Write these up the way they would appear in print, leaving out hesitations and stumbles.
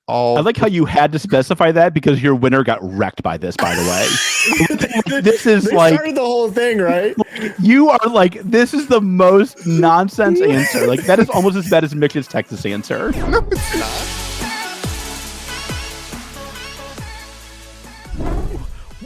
all. I like how you had to specify that because your winner got wrecked by this, by the way. This is They like started the whole thing, right? you are like, this is the most nonsense answer. Like that is almost as bad as Mitch's Texas answer. No, it's not.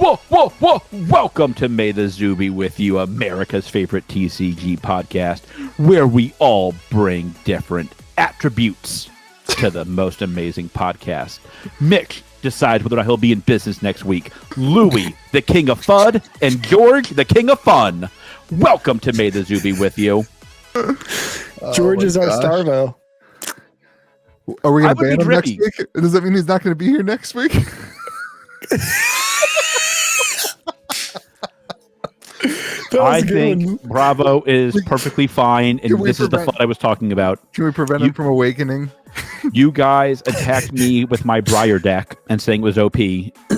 Whoa. Welcome to Metazoo be with you, America's favorite TCG podcast, where we all bring different attributes to the most amazing podcast. Mitch decides whether or not he'll be in business next week. Louis, the king of FUD, and George, the king of fun. Welcome to Metazoo be with you. George is our Starvo. Are we going to ban him next week? Does that mean he's not going to be here next week? I think Bravo is perfectly fine, and this is the FUD I was talking about. Can we prevent him from awakening? You guys attacked me with my Briar deck and saying it was OP.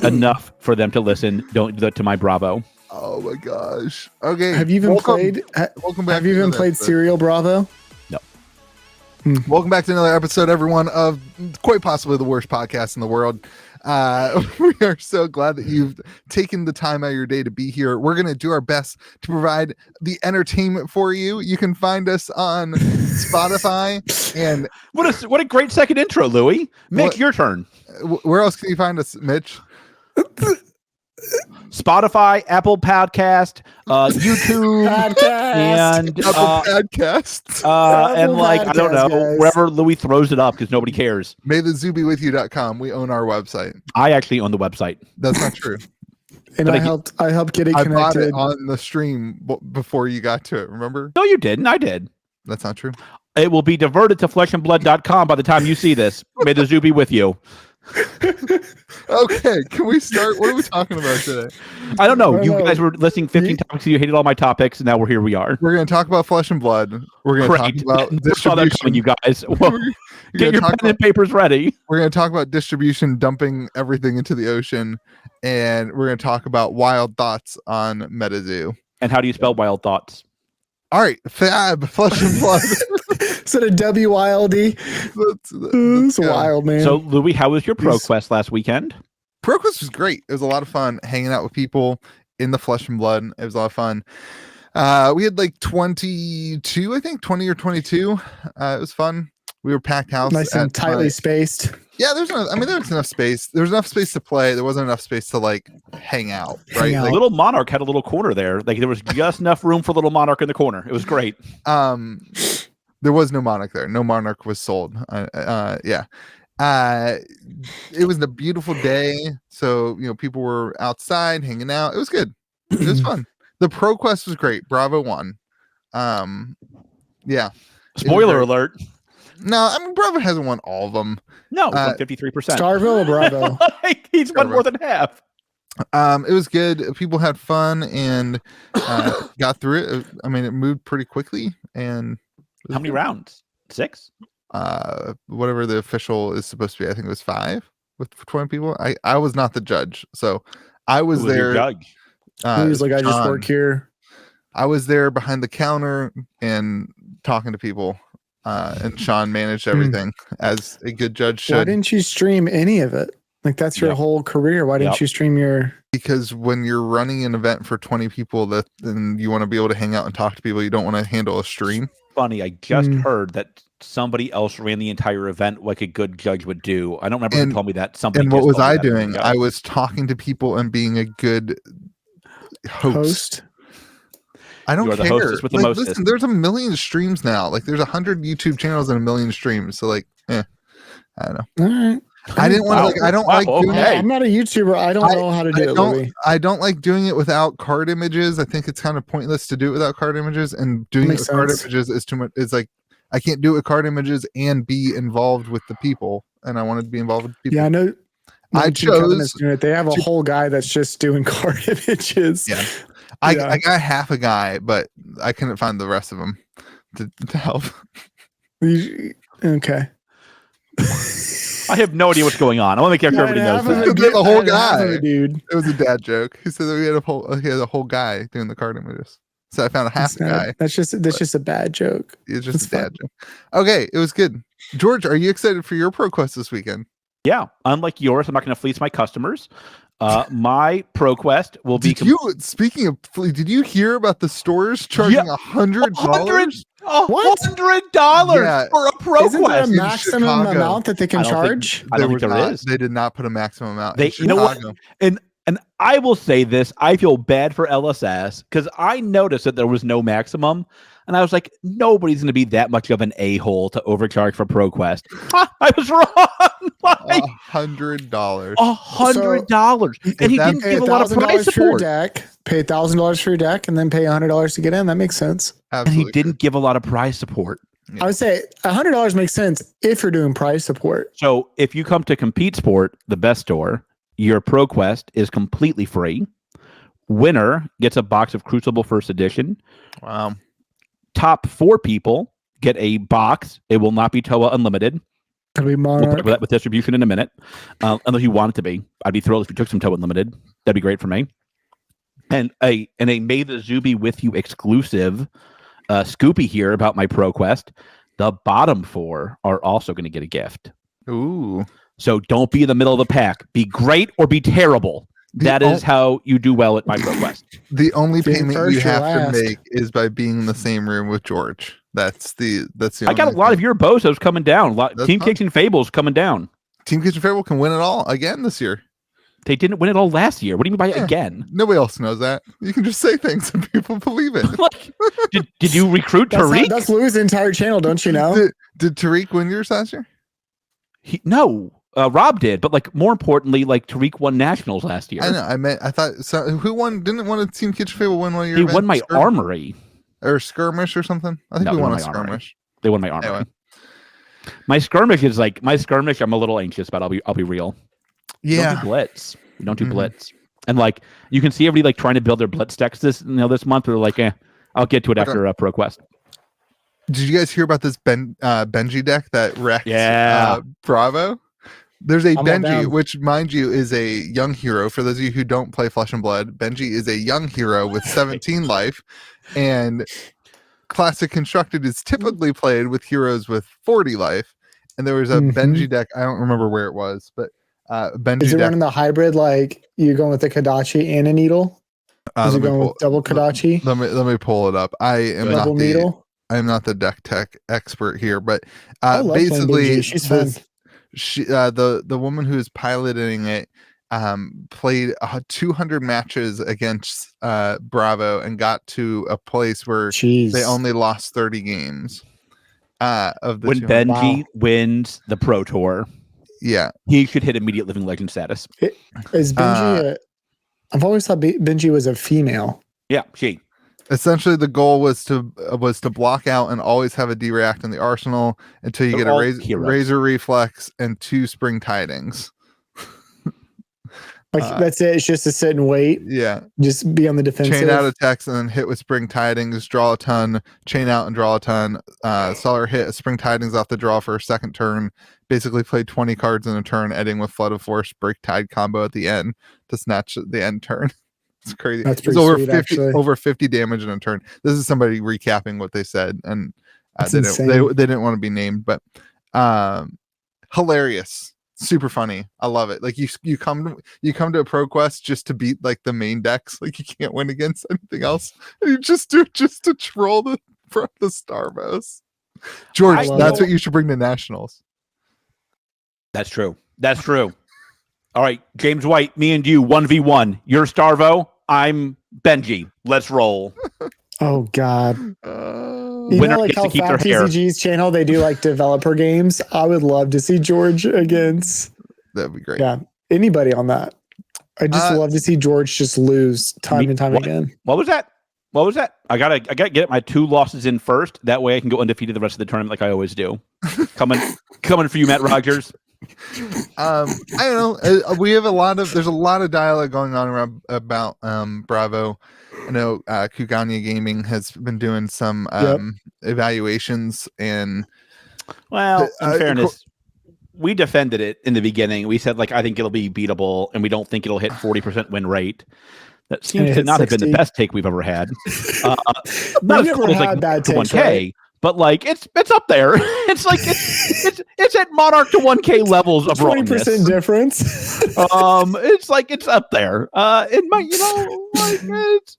Enough for them to listen. Don't do that to my Bravo. Oh my gosh. Okay. Have you even played? Welcome back. Have you even played Serial Bravo? No. Welcome back to another episode, everyone, of quite possibly the worst podcast in the world. We are so glad that you've taken the time out of your day to be here. We're going to do our best to provide the entertainment for you. You can find us on Spotify. And what a great second intro, Louis. Mick, your turn. Where else can you find us, Mitch? Spotify, Apple Podcast, YouTube, and Podcasts. and like I don't know, guys. wherever Louis throws it up because nobody cares. MayTheZooBeWithYou.com. We own our website. I actually own the website. That's not true. And I helped get it connected. I bought it on the stream before you got to it. Remember? No, you didn't. I did. That's not true. It will be diverted to fleshandblood.com by the time you see this. May the zoo be with you. Okay, can we start? What are we talking about today? I don't know. You guys were listing 15 topics and you hated all my topics, and now here we are. We're going to talk about Flesh and Blood. We're going to talk about distribution. You guys, well, get your pen and papers ready. We're going to talk about distribution, dumping everything into the ocean, and we're going to talk about wild thoughts on Metazoo. And how do you spell wild thoughts? All right, Fab, Flesh and Blood. Is it a W-I-L-D? It's wild, man. So, Louis, how was your ProQuest last weekend? ProQuest was great. It was a lot of fun hanging out with people in the Flesh and Blood. It was a lot of fun. We had like 22, I think, 20 or 22. It was fun. We were packed house. Nice and tightly spaced. Yeah, there was enough space. There was enough space to play. There wasn't enough space to like hang out. Right? Like, Little Monarch had a little corner there. Like there was just enough room for Little Monarch in the corner. It was great. There was no Monarch there. No Monarch was sold. Yeah. It was a beautiful day. So, people were outside hanging out. It was good. It was fun. The ProQuest was great. Bravo won. Yeah. Spoiler alert. No, Bravo hasn't won all of them. No, 53%. Starville or Bravo? He's won more than half. It was good. People had fun and got through it. It moved pretty quickly. And how many rounds? 6? Whatever the official is supposed to be. I think it was 5 with 20 people. I was not the judge, so I was there. Judge? He was like, I just work here. I was there behind the counter and talking to people. And Sean managed everything as a good judge should. Why didn't you stream any of it? Like that's your whole career. Why didn't you stream your? Because when you're running an event for 20 people, then you want to be able to hang out and talk to people. You don't want to handle a stream. Funny, I just heard that somebody else ran the entire event like a good judge would do. I don't remember who told me that. Somebody. And what was I doing? I was talking to people and being a good host. I don't care. With the listen, there's a million streams now. Like there's 100 YouTube channels and a million streams. So like, I don't know. All right. I didn't want to I don't like doing it. I'm not a YouTuber. I don't know how to do it, Louis. I don't like doing it without card images. I think it's kind of pointless to do it without card images, and doing it with card images is too much. It's like I can't do it with card images and be involved with the people, and I wanted to be involved with people. Yeah, I know. I chose. They have a whole guy that's just doing card images. Yeah. I got half a guy, but I couldn't find the rest of them to help. Okay. I have no idea what's going on. I want to make sure everybody knows that. The whole guy, dude. It was a dad joke. He said that we had a whole guy doing the card images. So I found a half guy. That's just a bad joke. It's just a dad joke. Okay, it was good. George, are you excited for your ProQuest this weekend? Yeah, unlike yours, I'm not going to fleece my customers. My ProQuest will be. Speaking of, did you hear about the stores charging $100? $100 Yeah. for a ProQuest. Isn't there a maximum amount that they can charge? I don't think there is. They did not put a maximum amount. You know what? And I will say this: I feel bad for LSS because I noticed that there was no maximum, and I was like, nobody's going to be that much of an a-hole to overcharge for ProQuest. I was wrong. Like, $100. $100, and he didn't give a lot of price support. Pay $1,000 for your deck, and then pay $100 to get in. That makes sense. Absolutely. And he didn't give a lot of price support. I would say $100 makes sense if you're doing price support. So if you come to Compete Sport, the best store, your ProQuest is completely free. Winner gets a box of Crucible First Edition. Wow. Top 4 people get a box. It will not be TOA Unlimited. It'll be Monarch. We'll with distribution in a minute. Unless you want it to be. I'd be thrilled if you took some TOA Unlimited. That'd be great for me. And a Metazoo be with you exclusive scoopy here about my ProQuest. The bottom 4 are also going to get a gift. Ooh. So don't be in the middle of the pack. Be great or be terrible. That is how you do well at my ProQuest. The only payment you have to make is by being in the same room with George. That's the I got a lot of your bozos coming down. Team Kitchen Fables coming down. Team Kitchen Fable can win it all again this year. They didn't win it all last year. What do you mean by again? Nobody else knows that. You can just say things and people believe it. Did you recruit Tariq? That's Lou's entire channel, don't you know? Did Tariq win yours last year? No. Rob did, but more importantly, Tariq won nationals last year. I know. I thought so. Who won? Didn't one of Team Kitchen Fable win one of your? He won my armory or skirmish or something. I think we won a skirmish. They won my armory. Anyway. My skirmish is I'm a little anxious about. I'll be real. Yeah. We don't do blitz. We don't do blitz. And you can see everybody trying to build their blitz decks this month. They're like, I'll get to it after ProQuest. Did you guys hear about this Benji deck that wrecked Bravo? There's a Benji, which, mind you, is a young hero. For those of you who don't play Flesh and Blood, Benji is a young hero with 17 life, and Classic Constructed is typically played with heroes with 40 life. And there was a Benji deck. I don't remember where it was, but Benji is it deck. running the hybrid, you going with the Kodachi and a needle? Is it going with double Kodachi? Let me pull it up. I am not the deck tech expert here, but basically, she's fun. The woman who is piloting it played 200 matches against Bravo and got to a place where they only lost 30 games. Of the when Benji wins the Pro Tour, he should hit immediate living legend status. Is Benji? I've always thought Benji was a female. Yeah, she. Essentially, the goal was to block out and always have a D-React in the arsenal until you get a Razor Reflex and 2 Spring Tidings. That's it. It's just to sit and wait. Yeah. Just be on the defensive. Chain out attacks and then hit with Spring Tidings, draw a ton, chain out and draw a ton. Saw her hit a Spring Tidings off the draw for her second turn. Basically played 20 cards in a turn, ending with Flood of Force, Break Tide combo at the end to snatch the end turn. It's crazy. That's it's over 50 damage in a turn. This is somebody recapping what they said, and they didn't want to be named, but hilarious, super funny. I love it. You come to a ProQuest just to beat the main decks. You can't win against anything else. And you just do it just to troll the Starvos. George, that's what you should bring to nationals. That's true. All right, James White, me and you, 1v1. You're Starvo, I'm Benji. Let's roll. Oh, God. Winner gets how to keep their hair. FABTCG's channel, they do developer games. I would love to see George against. That'd be great. Yeah, anybody on that. I just love to see George just lose time and time again. What was that? I gotta get my 2 losses in first. That way I can go undefeated the rest of the tournament like I always do. Coming for you, Matt Rogers. I don't know. There's a lot of dialogue going on around about Bravo. I know Kuganya Gaming has been doing some evaluations, and in fairness, we defended it in the beginning. We said I think it'll be beatable, and we don't think it'll hit 40% win rate. That seems to not have been the best take we've ever had. Not as cool as 1K, but like it's up there. It's like it's at Monarch to 1K levels of 20% difference. It's like it's up there. And it's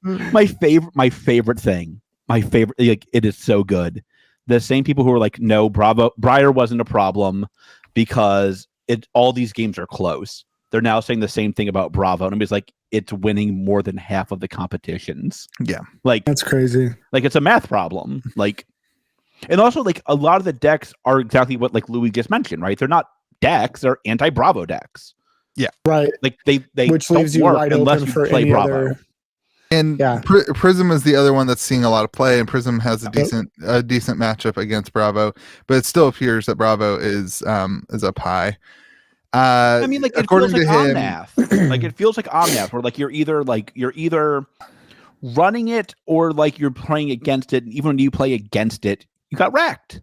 my favorite thing. My favorite, like, it is so good. The same people who are like, no, Briar wasn't a problem because all these games are close. They're now saying the same thing about Bravo, and it's like it's winning more than half of the competitions. Yeah, like that's crazy. Like it's a math problem. Like, and also like a lot of the decks are exactly what like Louis just mentioned, right? They're not decks; they're anti-Bravo decks. Yeah, right. Like they which leaves you right open for play any Bravo. Other... And Prism is the other one that's seeing a lot of play, and Prism has a decent matchup against Bravo, but it still appears that Bravo is up high. I mean, like, it feels like Omnath. Like, it feels like Omnath, where like you're either running it or like you're playing against it, and even when you play against it, you got wrecked.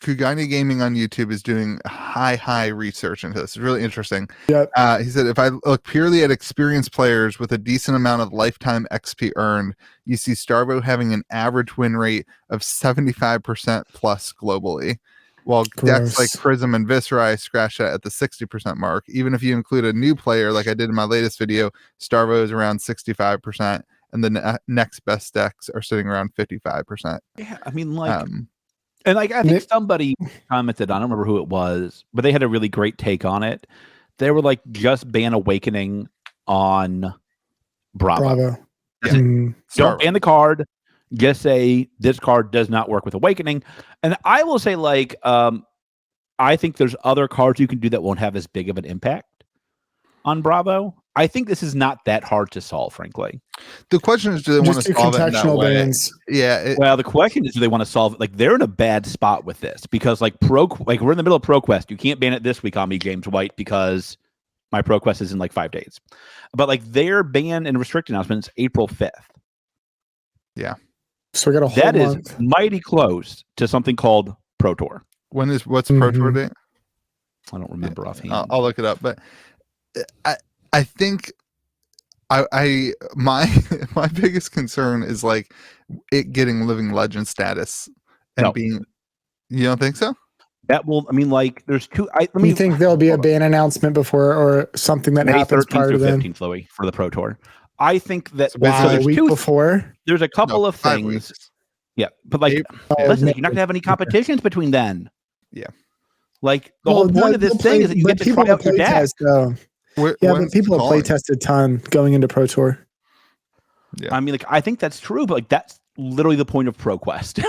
Kugani Gaming on YouTube is doing high research into this. It's really interesting. Yep. He said, if I look purely at experienced players with a decent amount of lifetime XP earned, you see Starvo having an average win rate of 75% plus globally, while decks like Prism and Viserai scratch that at the 60% mark. Even if you include a new player, like I did in my latest video, Starvo is around 65%, and the next best decks are sitting around 55%. Yeah, I mean, like... And like I think somebody commented, I don't remember who it was, but they had a really great take on it. They were like, just ban Awakening on Bravo. Yeah. Don't ban the card. Just say this card does not work with Awakening. And I will say, like, I think there's other cards you can do that won't have as big of an impact on Bravo. I think this is not that hard to solve, frankly. The question is, do they want to solve it in that way? Bans. Yeah. Well, the question is, do they want to solve it? Like, they're in a bad spot with this because, like, we're in the middle of ProQuest. You can't ban it this week on me, James White, because my ProQuest is in like 5 days. But like, their ban and restrict announcement is April 5th. Yeah. So we got a whole that month. Is mighty close to something called Pro Tour. What's Pro Tour date? I don't remember offhand. I'll look it up, but I think my biggest concern is like it getting living legend status and being. You don't think so? That will. I mean, like, there's two. You think there'll be a ban announcement before or something that happens prior to then? 15th, Louis, for the Pro Tour. I think that a week before. There's a couple of things. Weeks. Yeah, but like, listen, you're not gonna have any competitions between then. Yeah. Like the whole point of this thing is that you get to try out your deck. But people have play tested ton going into Pro Tour. Yeah. I mean, like, I think that's true, but like that's literally the point of ProQuest.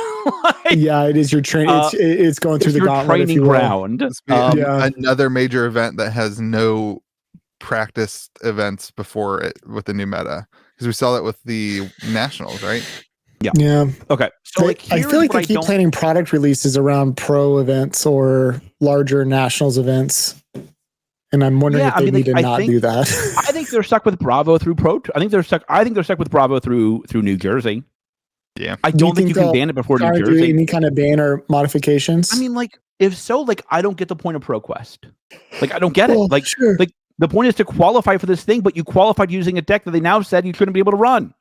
It is your training. It's going through the gauntlet, training ground. Another major event that has no practice events before it with the new meta, because we saw that with the nationals, right? Yeah. Okay. So I feel like they keep planning product releases around pro events or larger nationals events. And I'm wondering if they need to not do that. I think they're stuck with Bravo through I think they're stuck with Bravo through New Jersey. Yeah. I don't think you can ban it before New Jersey. Any kind of ban or modifications? I mean, like, if so, like, I don't get the point of ProQuest. Like, I don't get it. Like, like the point is to qualify for this thing, but you qualified using a deck that they now said you couldn't be able to run.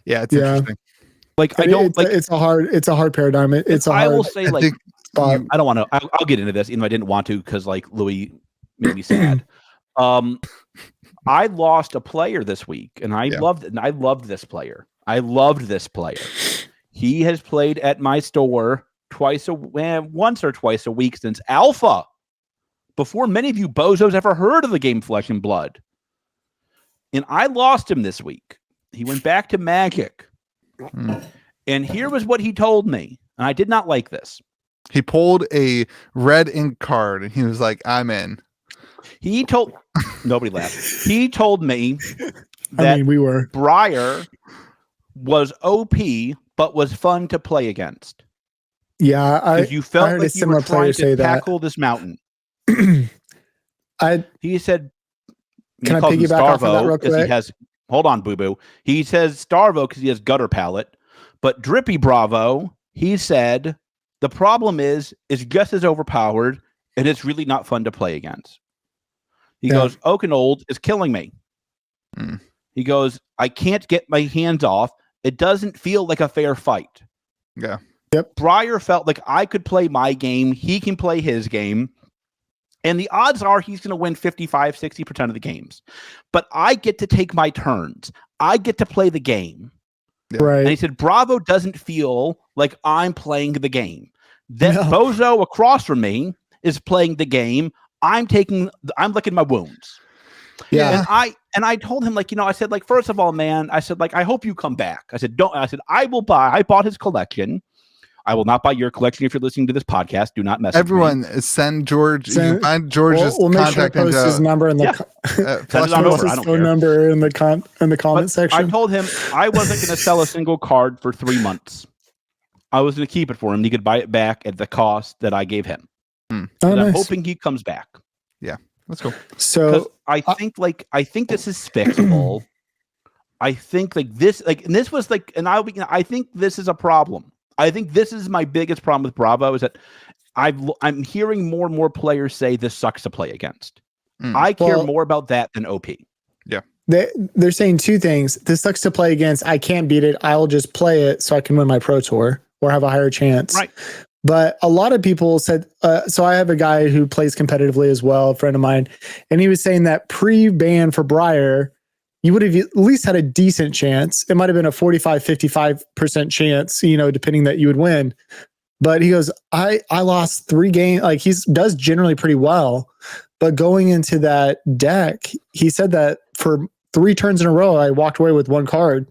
Yeah, it's interesting. Like, I don't like. It's a hard paradigm. I will say, like, I don't want to. I'll get into this, even though I didn't want to, because like Louis made me sad. I lost a player this week, and I loved this player. He has played at my store once or twice a week since Alpha, before many of you bozos ever heard of the game Flesh and Blood. And I lost him this week. He went back to Magic. And here was what he told me. And I did not like this. He pulled a red ink card and he was like, I'm in. He told nobody laughed. He told me that we were Briar was OP, but was fun to play against. Yeah, you felt like you were trying to tackle this mountain. He said, "Can I piggyback off of that real quick?" He has. Hold on, Boo Boo. He says Starvo because he has gutter palette, but Drippy Bravo, he said the problem is just as overpowered and it's really not fun to play against. He goes, Oakenold is killing me. He goes, I can't get my hands off It doesn't feel like a fair fight. Yeah. Yep. Breyer felt like I could play my game. He can play his game. And the odds are he's going to win 55, 60% of the games. But I get to take my turns. I get to play the game. Yeah. Right. And he said, Bravo doesn't feel like I'm playing the game. That Bozo across from me is playing the game. I'm licking my wounds. Yeah. And I told him, like, I said, like, first of all, man, I said, like, I hope you come back. I said, I bought his collection. I will not buy your collection if you're listening to this podcast. Do not mess with me. Everyone, send George. You can find George's we'll make contact sure to post his number in the phone number in the comment section. I told him I wasn't going to sell a single card for 3 months. I was going to keep it for him. He could buy it back at the cost that I gave him. Nice. I'm hoping he comes back. Yeah, that's cool. So I think this is fixable. I think I think this is a problem. I think this is my biggest problem with Bravo is that I'm hearing more and more players say this sucks to play against. I care more about that than OP. Yeah. They're saying two things. This sucks to play against. I can't beat it. I'll just play it so I can win my Pro Tour or have a higher chance. Right. But a lot of people said, so I have a guy who plays competitively as well, a friend of mine, and he was saying that pre-ban for Breyer, you would have at least had a decent chance. It might have been a 45, 55% chance, depending that you would win. But he goes, I lost 3 games. Like he does generally pretty well. But going into that deck, he said that for 3 turns in a row, I walked away with 1 card.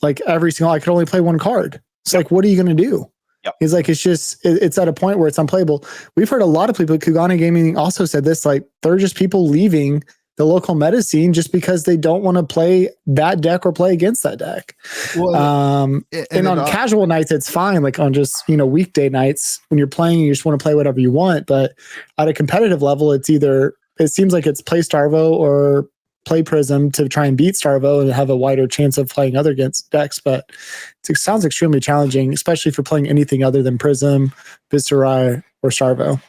Like I could only play 1 card. It's like, what are you going to do? Yep. He's like, it's at a point where it's unplayable. We've heard a lot of people, Kugana Gaming also said this, like they're just people leaving the local meta scene just because they don't want to play that deck or play against that deck. Well, and on casual nights, it's fine. Like on just, weekday nights when you're playing, you just want to play whatever you want. But at a competitive level, it seems like it's play Starvo or play Prism to try and beat Starvo and have a wider chance of playing other against decks. But it sounds extremely challenging, especially if you're playing anything other than Prism, Viserai, or Starvo.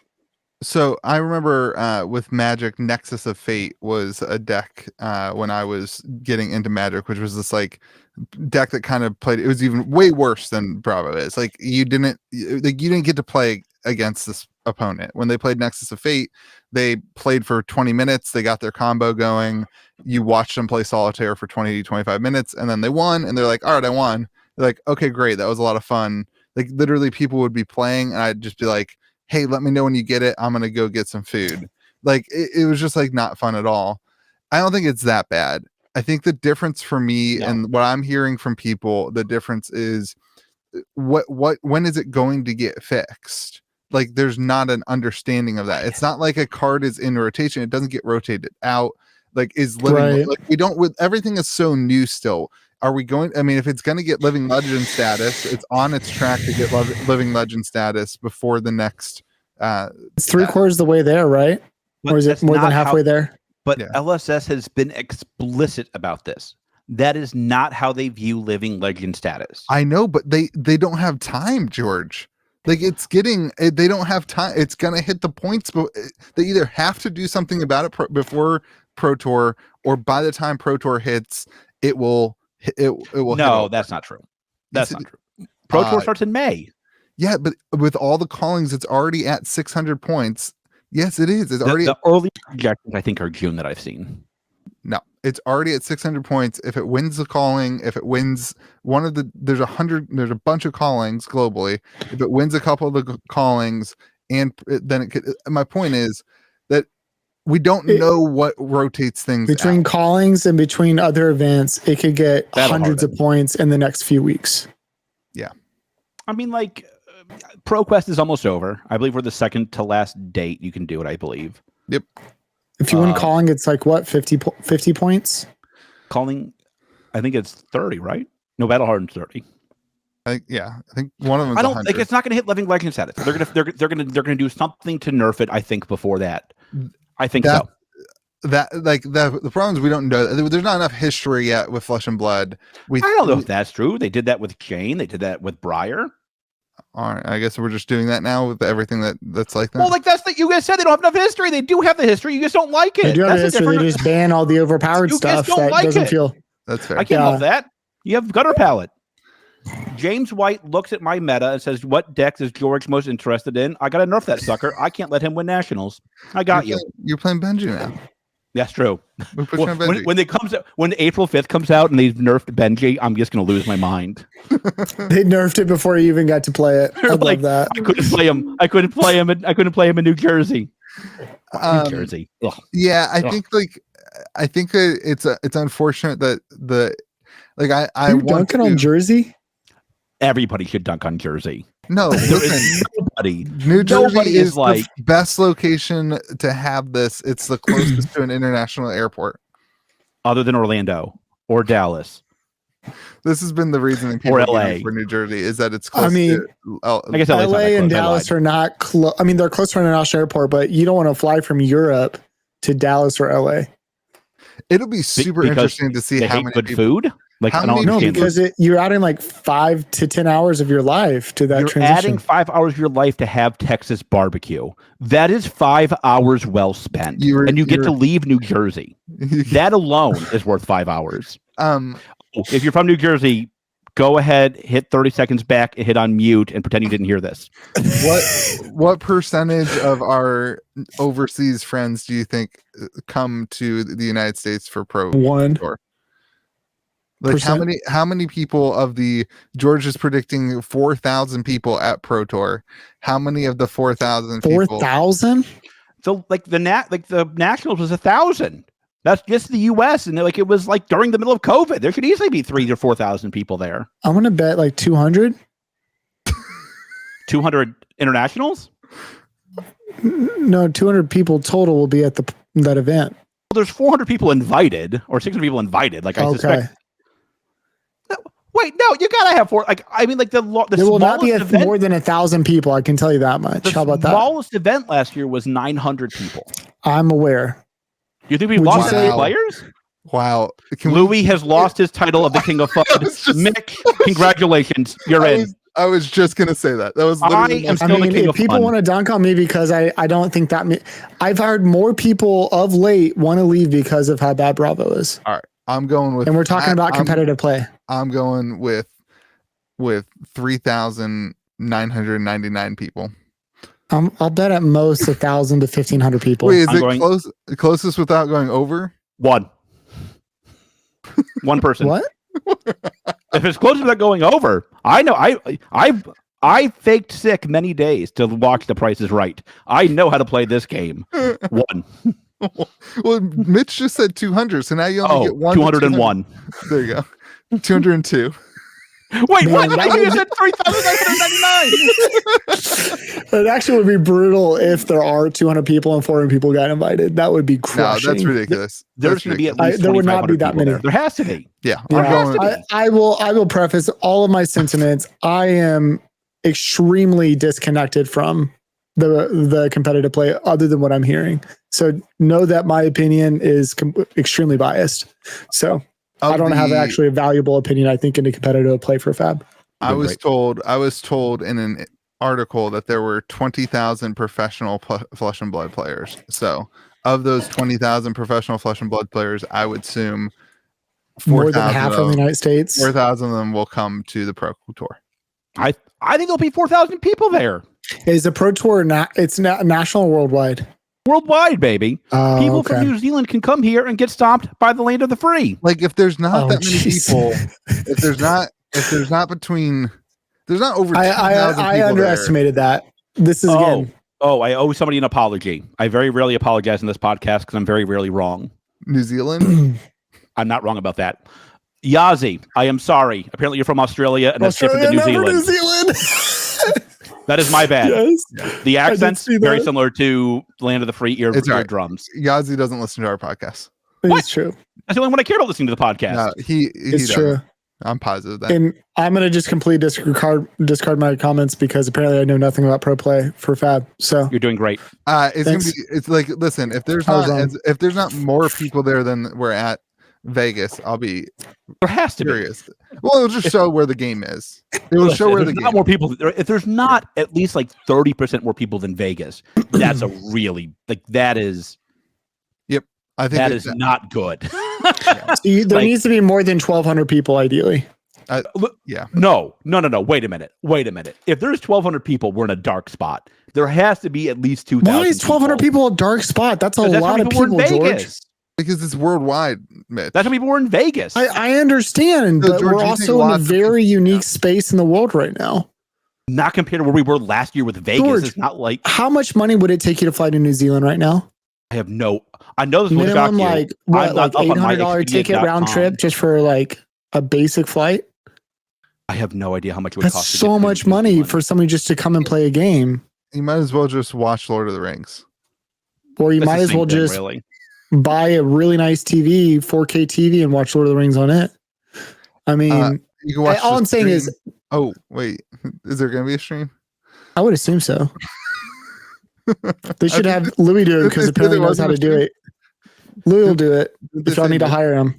So I remember with Magic, Nexus of Fate was a deck when I was getting into Magic, which was this like deck that kind of played. It was even way worse than Bravo is. Like you didn't get to play against this opponent when they played Nexus of Fate. They played for 20 minutes. They got their combo going. You watched them play Solitaire for 20 to 25 minutes, and then they won. And they're like, "All right, I won." They're like, "Okay, great. That was a lot of fun." Like literally, people would be playing, and I'd just be like, "Hey, let me know when you get it. I'm gonna go get some food." Like it was just like not fun at all. I don't think it's that bad. I think the difference for me and what I'm hearing from people, the difference is when is it going to get fixed? Like there's not an understanding of that. It's not like a card is in rotation. It doesn't get rotated out. Like is living right. Like we don't with everything is so new still. Are we going? I mean, if it's going to get living legend status, it's on its track to get living legend status before the next. It's 3/4 the way there, right? But or is it more than halfway there? But LSS has been explicit about this. That is not how they view living legend status. I know, but they don't have time, George. Like they don't have time. It's gonna hit the points, but they either have to do something about it before Pro Tour, or by the time Pro Tour hits, it will. No, that's not true. That's not true. Pro Tour starts in May. Yeah, but with all the callings, it's already at 600 points. Yes, it is. It's already the early projections, I think, are June that I've seen. No, it's already at 600 points. If it wins the calling, if it wins one of the, there's a bunch of callings globally. If it wins a couple of the callings, and then it could. My point is that we don't know what rotates things between out. Callings and between other events. It could get hundreds of points in the next few weeks. Yeah, I mean, like ProQuest is almost over. I believe we're the second to last date you can do it. I believe. Yep. If you win calling, it's like what 50 points. Calling, I think it's 30, right? No, Battle Harden's 30. I think one of them. I don't like. It's not going to hit living legend status. They're gonna do something to nerf it. I think before that. I think so. The problem is we don't know. There's not enough history yet with Flesh and Blood. I don't know if that's true. They did that with Jane. They did that with Breyer. All right, I guess we're just doing that now with everything that's like that. Well, like that's you guys said they don't have enough history. They do have the history. You just don't like it. They do have the history. They just ban all the overpowered stuff that doesn't feel. That's fair. I can't help that. You have Gutter Palette. James White looks at my meta and says, "What decks is George most interested in?" I got to nerf that sucker. I can't let him win nationals. I got you. You're playing Benji now. That's true. We put you on Benji. When April 5th comes out and they've nerfed Benji, I'm just going to lose my mind. They nerfed it before you even got to play it. I love that. I couldn't play him. I couldn't play him in New Jersey. New Jersey. Ugh. Yeah, I think it's unfortunate that I You're want dunking on Jersey. Everybody should dunk on Jersey. No, There listen, is nobody. New Jersey Nobody is is like the best location to have this. It's the closest to an international airport. other than Orlando or Dallas. This has been the reason that people Or are LA. voting for New Jersey is that it's close. I mean, I guess LA's not LA that and close. I Dallas lied. are not close. I mean, they're close to an international airport, but you don't want to fly from Europe to Dallas or LA. It'll be super Because interesting to see They how hate many good people. food. Like How I don't many No, understand people- this. because you're adding like 5 to 10 hours of your life to that You're transition. adding 5 hours of your life to have Texas barbecue. That is 5 hours well spent, and you get to leave New Jersey. That alone is worth 5 hours. If you're from New Jersey, go ahead, hit 30 seconds back, and hit on mute, and pretend you didn't hear this. What percentage of our overseas friends do you think come to the United States for Pro 1. Tour? Like how many people of the George is predicting 4,000 people at Pro Tour? How many of the 4,000 people? 4,000? So the Nationals was 1,000. That's just the U.S. and it was like during the middle of COVID. There should easily be 3,000 to 4,000 people there. I'm going to bet like 200. 200 internationals? No, 200 people total will be at that event. Well, there's 400 people invited, or 600 people invited. Like I suspect. Wait, no, you gotta have four. Like I mean, like the There will not be event, more than 1,000 people. I can tell you that much. How about The that? smallest event last year was 900 people. I'm aware. You think we Would you lost say- any players? Wow. Louis has lost his title of the King of FUD. Mick, congratulations, you're in. I was just gonna say that. That was literally I am I still the mean, king if of people fun. want to dunk on me because I don't think that I've heard more people of late want to leave because of how bad Bravo is. all right. I'm going with, And we're talking about competitive play. I'm going with 3,999 people. I'll bet at most 1,000 to 1,500 people. Wait, is I'm it going- closest without going over? One person. What? If it's close without going over, I know. I faked sick many days to watch The Price is Right. I know how to play this game. One. Well, Mitch just said 200, so now you only get 1 to 201. There you go. 202. Wait, Man, what? I that thought you would- said 3,999. It actually would be brutal if there are 200 people and 400 people got invited. That would be No, crushing. that's ridiculous. There's That's going to be ridiculous. at least there would not be 2,500 that people many. there. There has to be. Yeah. There Yeah, has to be. I will preface all of my sentiments. I am extremely disconnected from the competitive play other than what I'm hearing. So know that my opinion is extremely biased. So I don't have actually a valuable opinion, I think, in the competitive play for Fab. I was told in an article that there were 20,000 professional Flesh and Blood players. So of those 20,000 professional Flesh and Blood players, I would assume More than half of the United States. 4,000 of them will come to the Pro Tour. I think there'll be 4,000 people there. Is the Pro Tour it's national or worldwide? Worldwide, baby. Oh, People okay. from New Zealand can come here and get stomped by the land of the free. Like if there's not Oh, that many jeez. people, if there's not over 2,000 I people underestimated that. This is again. Oh, I owe somebody an apology. I very rarely apologize in this podcast because I'm very rarely wrong. there. New Zealand. I'm not wrong about that. Yazi, I am sorry. Apparently you're from Australia and that's different than New Australia, Zealand. never New Zealand. That is my bad. Yes. The accent's see very that. similar to Land of the Free It's all right. eardrums. Yazzie doesn't listen to our podcast. It's true. That's the only one I care about listening to the podcast. No, he It's doesn't. true. I'm positive that. And I'm going to just completely discard my comments because apparently I know nothing about pro play for Fab. So You're doing great. It's gonna Thanks. be. It's like, listen, if there's I was not wrong. if there's not more people there than we're at Vegas, I'll be There has to be. curious. Well, it'll just show where the game is. It will show where If the there's game. not more people. If there's not at least like 30% more people than Vegas, that's a really that is I think that it's- is not good. there Like- needs to be more than 1,200 people ideally. Yeah. No. Wait a minute. If there's 1,200 people, we're in a dark spot. There has to be at least 2,000. Why is 1,200 people a dark spot? That's a lot of people, George. Because it's worldwide, Mitch. That's how people were in Vegas. I understand, So, but George, we're also in a very unique space in the world right now. Not compared to where we were last year with Vegas. George, it's not like how much money would it take you to fly to New Zealand right now? I know this will shock you. Like $800 ticket round trip just for like a basic flight. I have no idea how much it would That's cost. That's so much money for somebody just to come and play a game. You might as well just watch Lord of the Rings. Or you might as well just buy a really nice TV, 4K TV, and watch Lord of the Rings on it. I mean, you can watch all I'm saying is, oh wait, is there going to be a stream? I would assume so. They should have Louis do it because apparently he knows how to do it. Louis will do it if y'all need to hire him.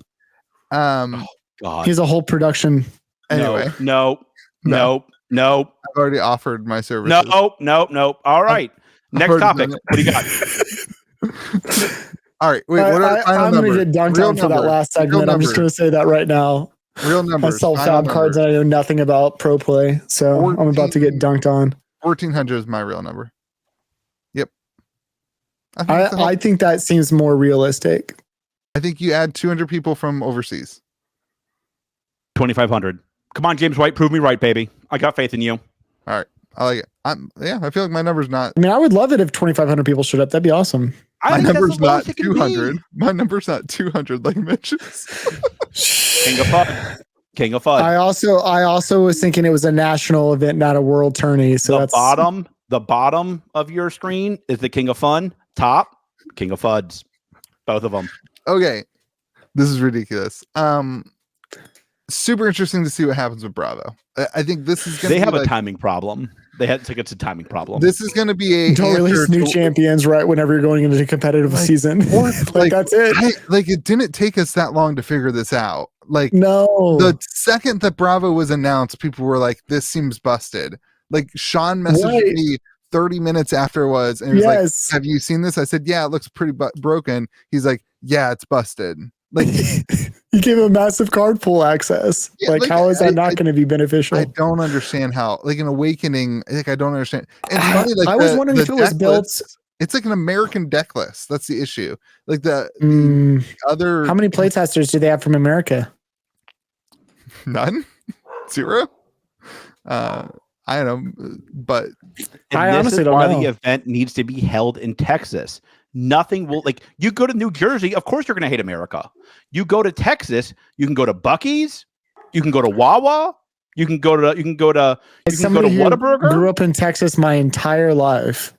Oh God, he's a whole production. Anyway, no. I've already offered my services. No. All right, next topic. What do you got? All right, wait. What are I'm going to get dunked on for that last segment. I'm just going to say that right now. Real numbers. I sell fab cards and I know nothing about pro play, so I'm about to get dunked on. 1,400 is my real number. Yep. I think that seems more realistic. I think you add 200 people from overseas. 2,500. Come on, James White, prove me right, baby. I got faith in you. All right, I like it. I feel like my number's not. I mean, I would love it if 2,500 people showed up. That'd be awesome. My number's not 200. My number's not 200 like Mitch's. King of Fun. I also was thinking it was a national event, not a world tourney. So the bottom of your screen is the King of Fun. Top, King of Fuds. Both of them. Okay. This is ridiculous. Super interesting to see what happens with Bravo. I think this is going to They have a timing problem. It's a timing problem. This is going to be a don't release new champions right whenever you're going into the competitive season. Like that's it. It didn't take us that long to figure this out. Like no, the second that Bravo was announced, people were like, "This seems busted." Like Sean messaged me 30 minutes after it was, and he was like, "Have you seen this?" I said, "Yeah, it looks pretty broken." He's like, "Yeah, it's busted." Like you gave him massive card pool access. Yeah, how is that not going to be beneficial? I don't understand how. Like an Awakening, I don't understand. And funny, like I was wondering if it was built. It's like an American deck list. That's the issue. Like the other. How many playtesters do they have from America? None. 0. I don't know, but I honestly don't know. The event needs to be held in Texas. Nothing will you go to New Jersey, of course you're going to hate America. You go to Texas, you can go to Buc-ee's, you can go to Wawa, you can go to Whataburger. Grew up in Texas my entire life.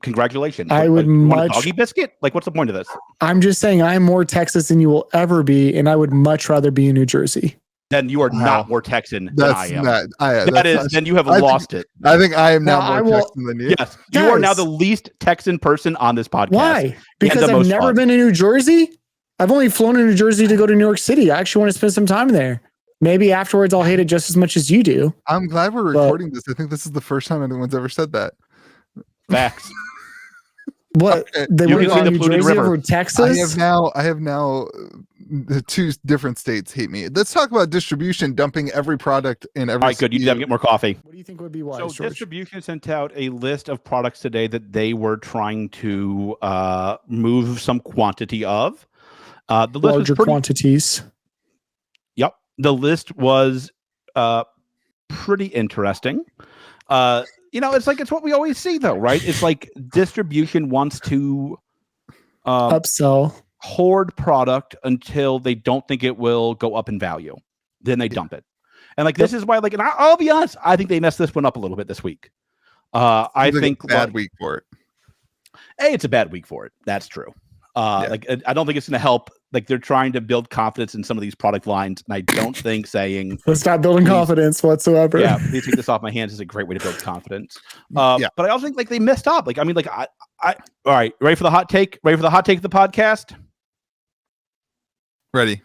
Congratulations. I would much doggy biscuit. What's the point of this? I'm just saying I'm more Texas than you will ever be, and I would much rather be in New Jersey. Then you are not more Texan than I am. Then you have lost it. I think I am now more Texan than you. Yes, you are now the least Texan person on this podcast. Why? Because I've never been to New Jersey. I've only flown to New Jersey to go to New York City. I actually want to spend some time there. Maybe afterwards I'll hate it just as much as you do. I'm glad we're recording this. I think this is the first time anyone's ever said that. Facts. What? Okay. They went on New Jersey over Texas? I have now the 2 different states hate me. Let's talk about distribution dumping every product in every. All right, good. You need to get more coffee. What do you think would be wise? So George? Distribution sent out a list of products today that they were trying to move some quantity of. The list larger was quantities. Yep, the list was pretty interesting. It's what we always see, though, right? It's like distribution wants to upsell, hoard product until they don't think it will go up in value. Then they dump it. And this is why, and I'll be honest, I think they messed this one up a little bit this week. I think a bad week for it. Hey, it's a bad week for it. That's true. I don't think it's going to help. They're trying to build confidence in some of these product lines, and I don't think saying let's not building confidence whatsoever. Yeah, please take this off my hands is a great way to build confidence. But I also think they messed up. All right, ready for the hot take? Ready for the hot take of the podcast? Ready.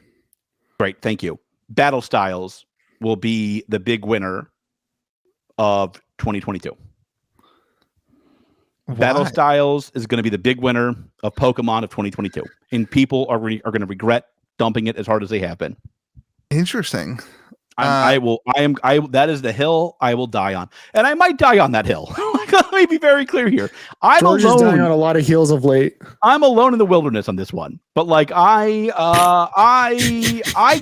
Great, thank you. Battle Styles will be the big winner of 2022. Why? Battle Styles is going to be the big winner of Pokemon of 2022, and people are going to regret dumping it as hard as they have been. Interesting. That is the hill I will die on, and I might die on that hill. Let me be very clear here. I'm George is dying on alone. a lot of heels of late. I'm alone in the wilderness on this one, but like I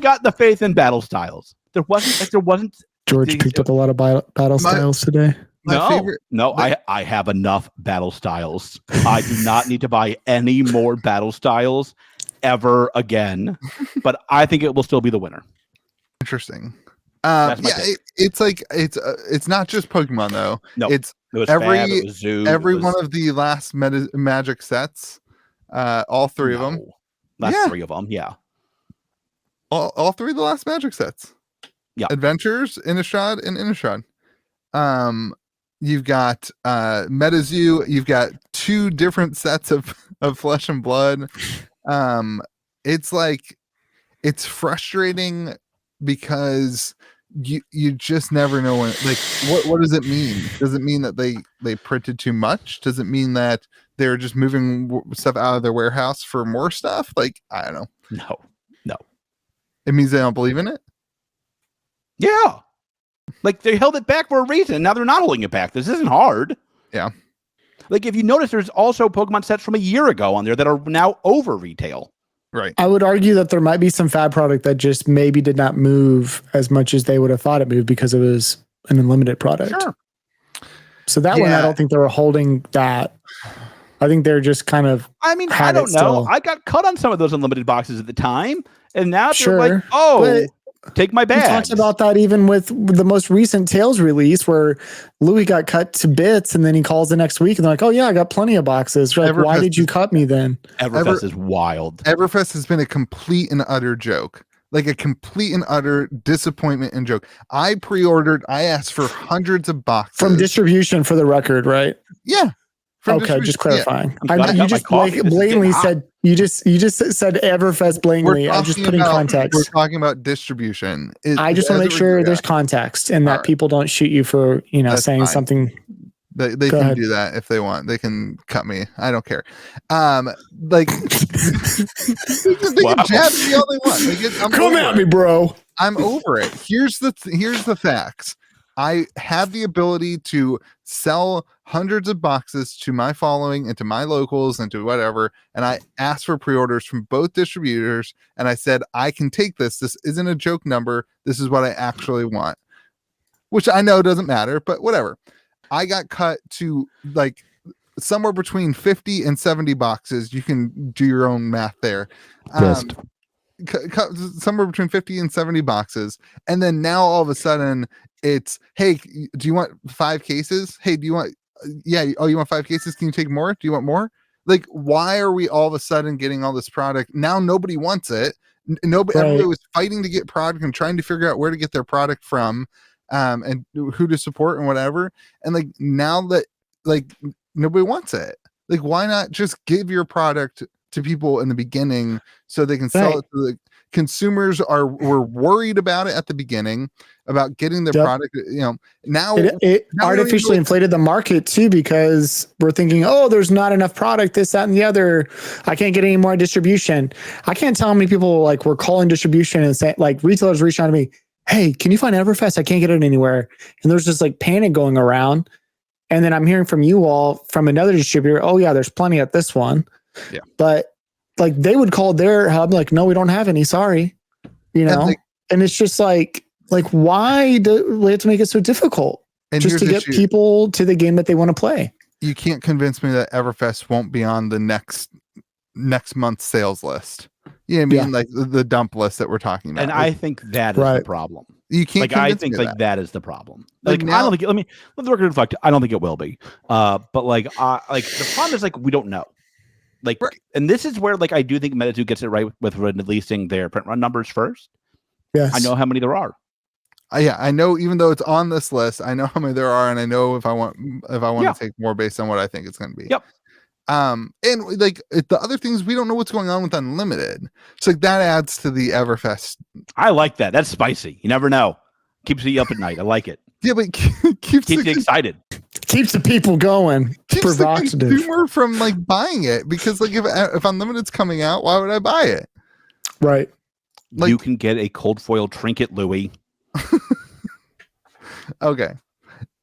got the faith in battle styles. There wasn't. George picked up a lot of battle styles today. I have enough battle styles. I do not need to buy any more battle styles ever again. But I think it will still be the winner. Interesting. It's not just Pokemon though. No, it was every one of the last Magic sets. All three of them. Three of them. Yeah. All three of the last Magic sets. Yeah. Adventures, Innistrad, and Innistrad. You've got Metazoo. You've got 2 different sets of Flesh and Blood. It's frustrating because you just never know when. Like, what does it mean? Does it mean that they printed too much? Does it mean that they're just moving stuff out of their warehouse for more stuff? Like, I don't know. No. It means they don't believe in it. Yeah. Like they held it back for a reason. Now they're not holding it back. This isn't hard. Yeah. Like if you notice, there's also Pokemon sets from a year ago on there that are now over retail. Right. I would argue that there might be some fab product that just maybe did not move as much as they would have thought it moved because it was an unlimited product. Sure. So that one, I don't think they were holding that. I think they're just kind of. I mean, I don't know. I got cut on some of those unlimited boxes at the time, and now they're like, oh. Take my bag. We talked about that even with the most recent Tales release where Louis got cut to bits and then he calls the next week and they're like, oh yeah, I got plenty of boxes. Like, why did you cut me then? Everfest is wild. Everfest has been a complete and utter joke. Like a complete and utter disappointment and joke. I asked for hundreds of boxes. From distribution for the record, right? Yeah. Okay, just clarifying. Yeah. You just blatantly said you just said Everfest blatantly. I'm just putting context. We're talking about distribution. I just want to make sure there's context and that people don't shoot you for saying something. They can do that if they want. They can cut me. I don't care. They can jab me all they want. Come at me, bro. I'm over it. Here's the facts. I have the ability to sell hundreds of boxes to my following and to my locals and to whatever. And I asked for pre-orders from both distributors. And I said, I can take this. This isn't a joke number. This is what I actually want, which I know doesn't matter, but whatever. I got cut to like somewhere between 50 and 70 boxes. You can do your own math there. Somewhere between 50 and 70 boxes. And then now all of a sudden it's, hey, do you want 5 cases? Hey, do you want, you want 5 cases? Can you take more? Do you want more? Like, why are we all of a sudden getting all this product? Now nobody wants it. Everybody was fighting to get product and trying to figure out where to get their product from, and who to support and whatever. And like, now that like nobody wants it, like, why not just give your product to people in the beginning so they can sell it to the consumers? Were worried about it at the beginning about getting their product. Now it artificially inflated the market too, because we're thinking, oh, there's not enough product, this, that, and the other. I can't get any more distribution. I can't tell how many people like were calling distribution and saying, like, retailers reaching out to me, hey, can you find Everfest? I can't get it anywhere. And there's just like panic going around. And then I'm hearing from you all from another distributor, oh yeah, there's plenty at this one. Yeah. But like they would call their hub like, no, we don't have any. Sorry. And it's just like why do we have to make it so difficult just to get people to the game that they want to play? You can't convince me that Everfest won't be on the next month's sales list. You know what I mean? Like the dump list that we're talking about. And I think that is the problem. You can't. I think that is the problem. Like I don't think. Let the record reflect. I don't think it will be. But the problem is like we don't know. Like, and this is where like I do think Metazoo gets it right with releasing their print run numbers first. Yes, I know how many there are. I know, even though it's on this list, I know how many there are, and I know if I want to take more based on what I think it's going to be. Yep. And like the other things, we don't know what's going on with Unlimited. So like that adds to the Everfest. I like that. That's spicy. You never know. Keeps you up at night. I like it. Yeah, but keeps you excited. Keeps the people going. Keeps the consumer from like buying it, because like if Unlimited's coming out, why would I buy it? Right. Like, you can get a cold foil trinket, Louis. Okay.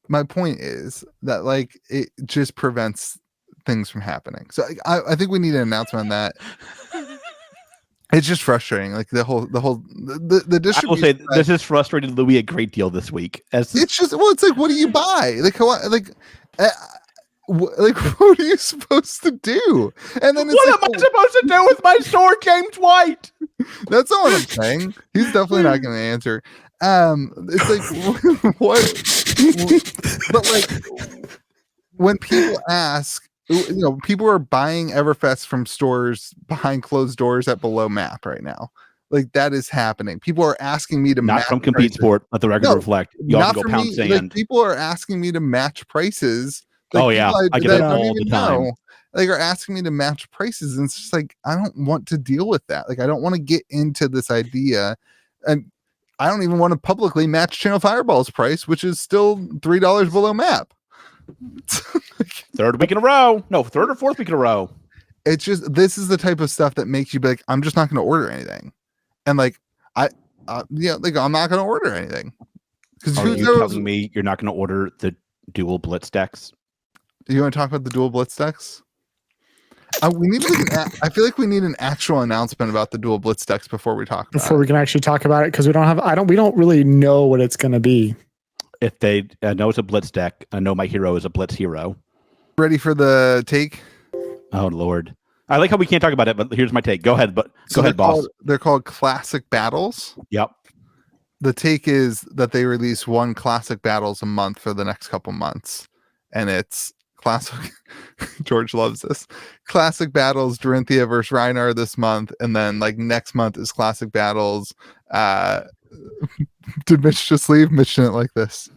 My point is that like it just prevents things from happening. So I think we need an announcement on that. It's just frustrating. Like the distribution. I will say this has frustrated Louis a great deal this week. It's just it's like, what do you buy? Like what are you supposed to do? And then what am I supposed to do with my sword, James White? That's not what I'm saying. He's definitely not going to answer. It's like what? But like when people ask, people are buying Everfest from stores behind closed doors at below map right now. Like that is happening. People are asking me to not from Compete Sport. Let the record reflect. You not go for pound me. sand. Like, people are asking me to match prices. Like, oh yeah, I get that all the time. Like are asking me to match prices, and it's just like I don't want to deal with that. Like I don't want to get into this idea, and I don't even want to publicly match Channel Fireball's price, which is still $3 below map. Third week in a row. No, third or fourth week in a row. It's just this is the type of stuff that makes you be like, I'm just not going to order anything, and like I'm not going to order anything. Because are you telling me you're not going to order the dual blitz decks? Do you want to talk about the dual blitz decks? We need I feel like we need an actual announcement about the dual blitz decks before we talk about we can actually talk about it, because we don't really know what it's going to be. If they know it's a blitz deck, I know my hero is a blitz hero. Ready for the take? Oh Lord, I like how we can't talk about it, but here's my take. Go ahead, boss. They're called classic battles. Yep. The take is that they release one classic battles a month for the next couple months, and it's classic. George loves this. Classic battles Dorinthia versus Reinar this month, and then like next month is classic battles. Did Mitch just leave? Mitch didn't like this.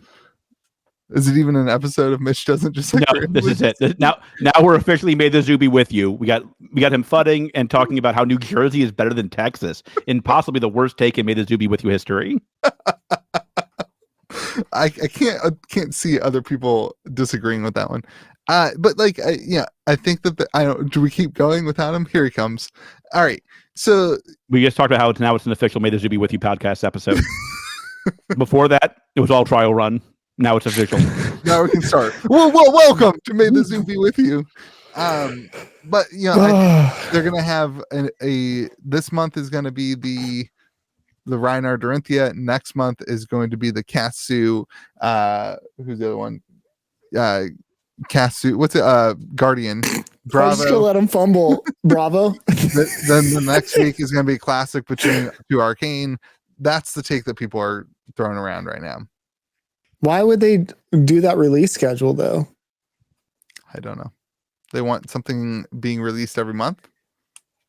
Is it even an episode of Mitch doesn't just like? No, this is it. Now we're officially made the Zuby with you. We got him fudding and talking about how New Jersey is better than Texas, in possibly the worst take in Made the Zuby with you history. I can't see other people disagreeing with that one. But like, I think that do we keep going without him? Here he comes. All right. So we just talked about how now it's an official Made the Zuby with you podcast episode. Before that, it was all trial run. Now it's official. Now we can start. Well, welcome to Made the Zoom be with you. But they're gonna have this month is gonna be the Reinar Dorinthia. Next month is going to be the Katsu. Who's the other one? Katsu. What's it? Guardian. Bravo. I'm just gonna let him fumble. Bravo. Then the next week is gonna be a classic between two Arcane. That's the take that people are throwing around right now. Why would they do that release schedule though? I don't know. They want something being released every month.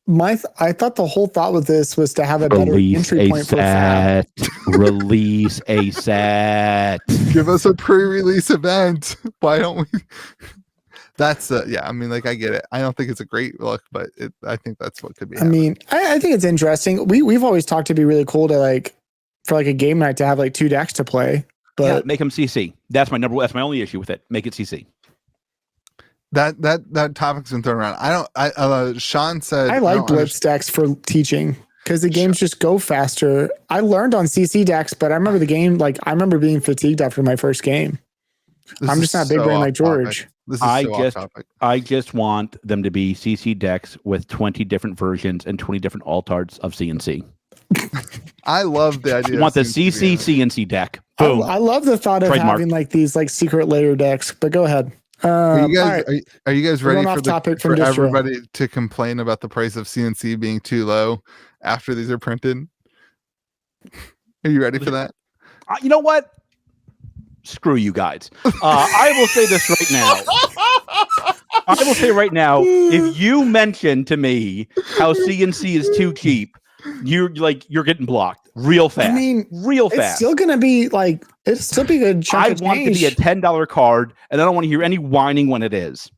I thought the whole thought with this was to have a better entry point for Fab. Release a set. Give us a pre-release event. Why don't we? That's I mean, like I get it. I don't think it's a great look, but I think that's what could be. I mean, I think it's interesting. We've always talked to be really cool to for a game night to have 2 decks to play. But yeah, make them CC. That's my only issue with it. Make it CC. That topic's been thrown around. Sean said I like blitz decks for teaching because the games just go faster. I learned on CC decks, but I remember the game I remember being fatigued after my first game. I'm just not a big brain like George. I just want them to be CC decks with 20 different versions and 20 different altards of CNC. I love the idea. I want the CNC deck. Boom. I love the thought of having these secret layer decks. But go ahead. Are you guys ready for everybody Distro to complain about the price of CNC being too low after these are printed? Are you ready for that? You know what? Screw you guys. I will say this right now. I will say right now, if you mention to me how CNC is too cheap, you're getting blocked real fast. I mean, real fast. It's still gonna be it'll still be a chunk of change. I want it to be a $10 card, and I don't want to hear any whining when it is.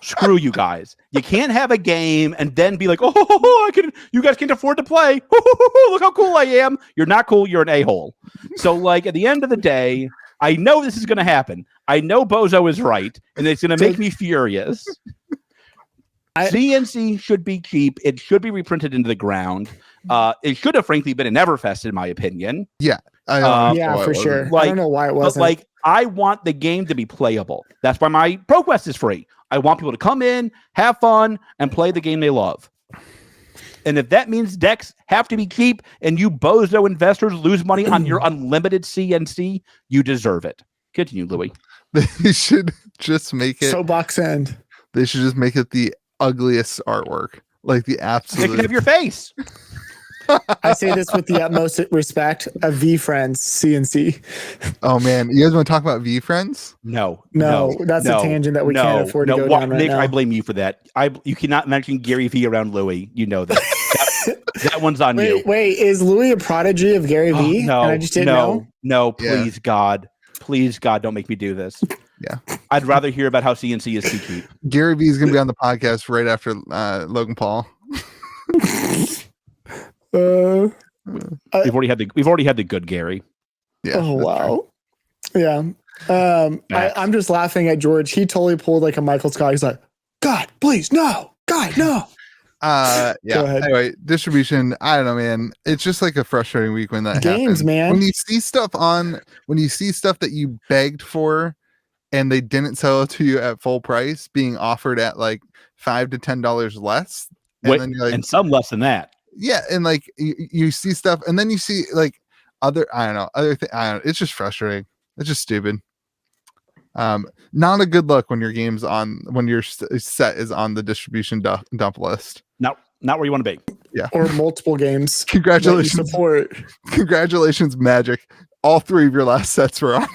Screw you guys. You can't have a game and then be like, you guys can't afford to play. Look how cool I am. You're not cool. You're an a-hole. So at the end of the day, I know this is going to happen. I know Bozo is right, and it's going to make me furious. CNC should be cheap. It should be reprinted into the ground. It should have, frankly, been an Everfest, in my opinion. Yeah. I don't understand Yeah, why it for wasn't. sure. I Like, don't know why it But wasn't. like, I want the game to be playable. That's why my ProQuest is free. I want people to come in, have fun, and play the game they love. And if that means decks have to be cheap and you bozo investors lose money on your unlimited CNC, you deserve it. Continue, Louis. They should just make it. Soapbox end. They should just make it the ugliest artwork, like the They can absolute. have your face. I say this with the utmost respect of V Friends CNC. Oh man, you guys want to talk about V Friends? No, That's a tangent that we can't afford to go down right Nick, now. I blame you for that. You cannot mention Gary Vee around Louis. You know that. That one's on you. Wait, is Louis a prodigy of Gary Vee? No, And I just didn't know. No, please, God. Please, God, don't make me do this. Yeah. I'd rather hear about how CNC is too cheap. Gary Vee is going to be on the podcast right after Logan Paul. We've already had the good Gary. Yeah. Oh that's wow. Yeah. I'm just laughing at George. He totally pulled like a Michael Scott. He's like, God, please, no. God, no. Yeah. Go ahead. Anyway, distribution. I don't know, man. It's just like a frustrating week when that Games, happens. man. When you see stuff that you begged for and they didn't sell it to you at full price, being offered at like $5 to $10 less. And then you're like, and some less than that. yeah, and like you see stuff, and then you see like other things. It's just frustrating. It's just stupid. Not a good look when your set is on the distribution dump list. Not where you want to be. Yeah, Or multiple games. Congratulations, Support. congratulations, Magic. All 3 of your last sets were on.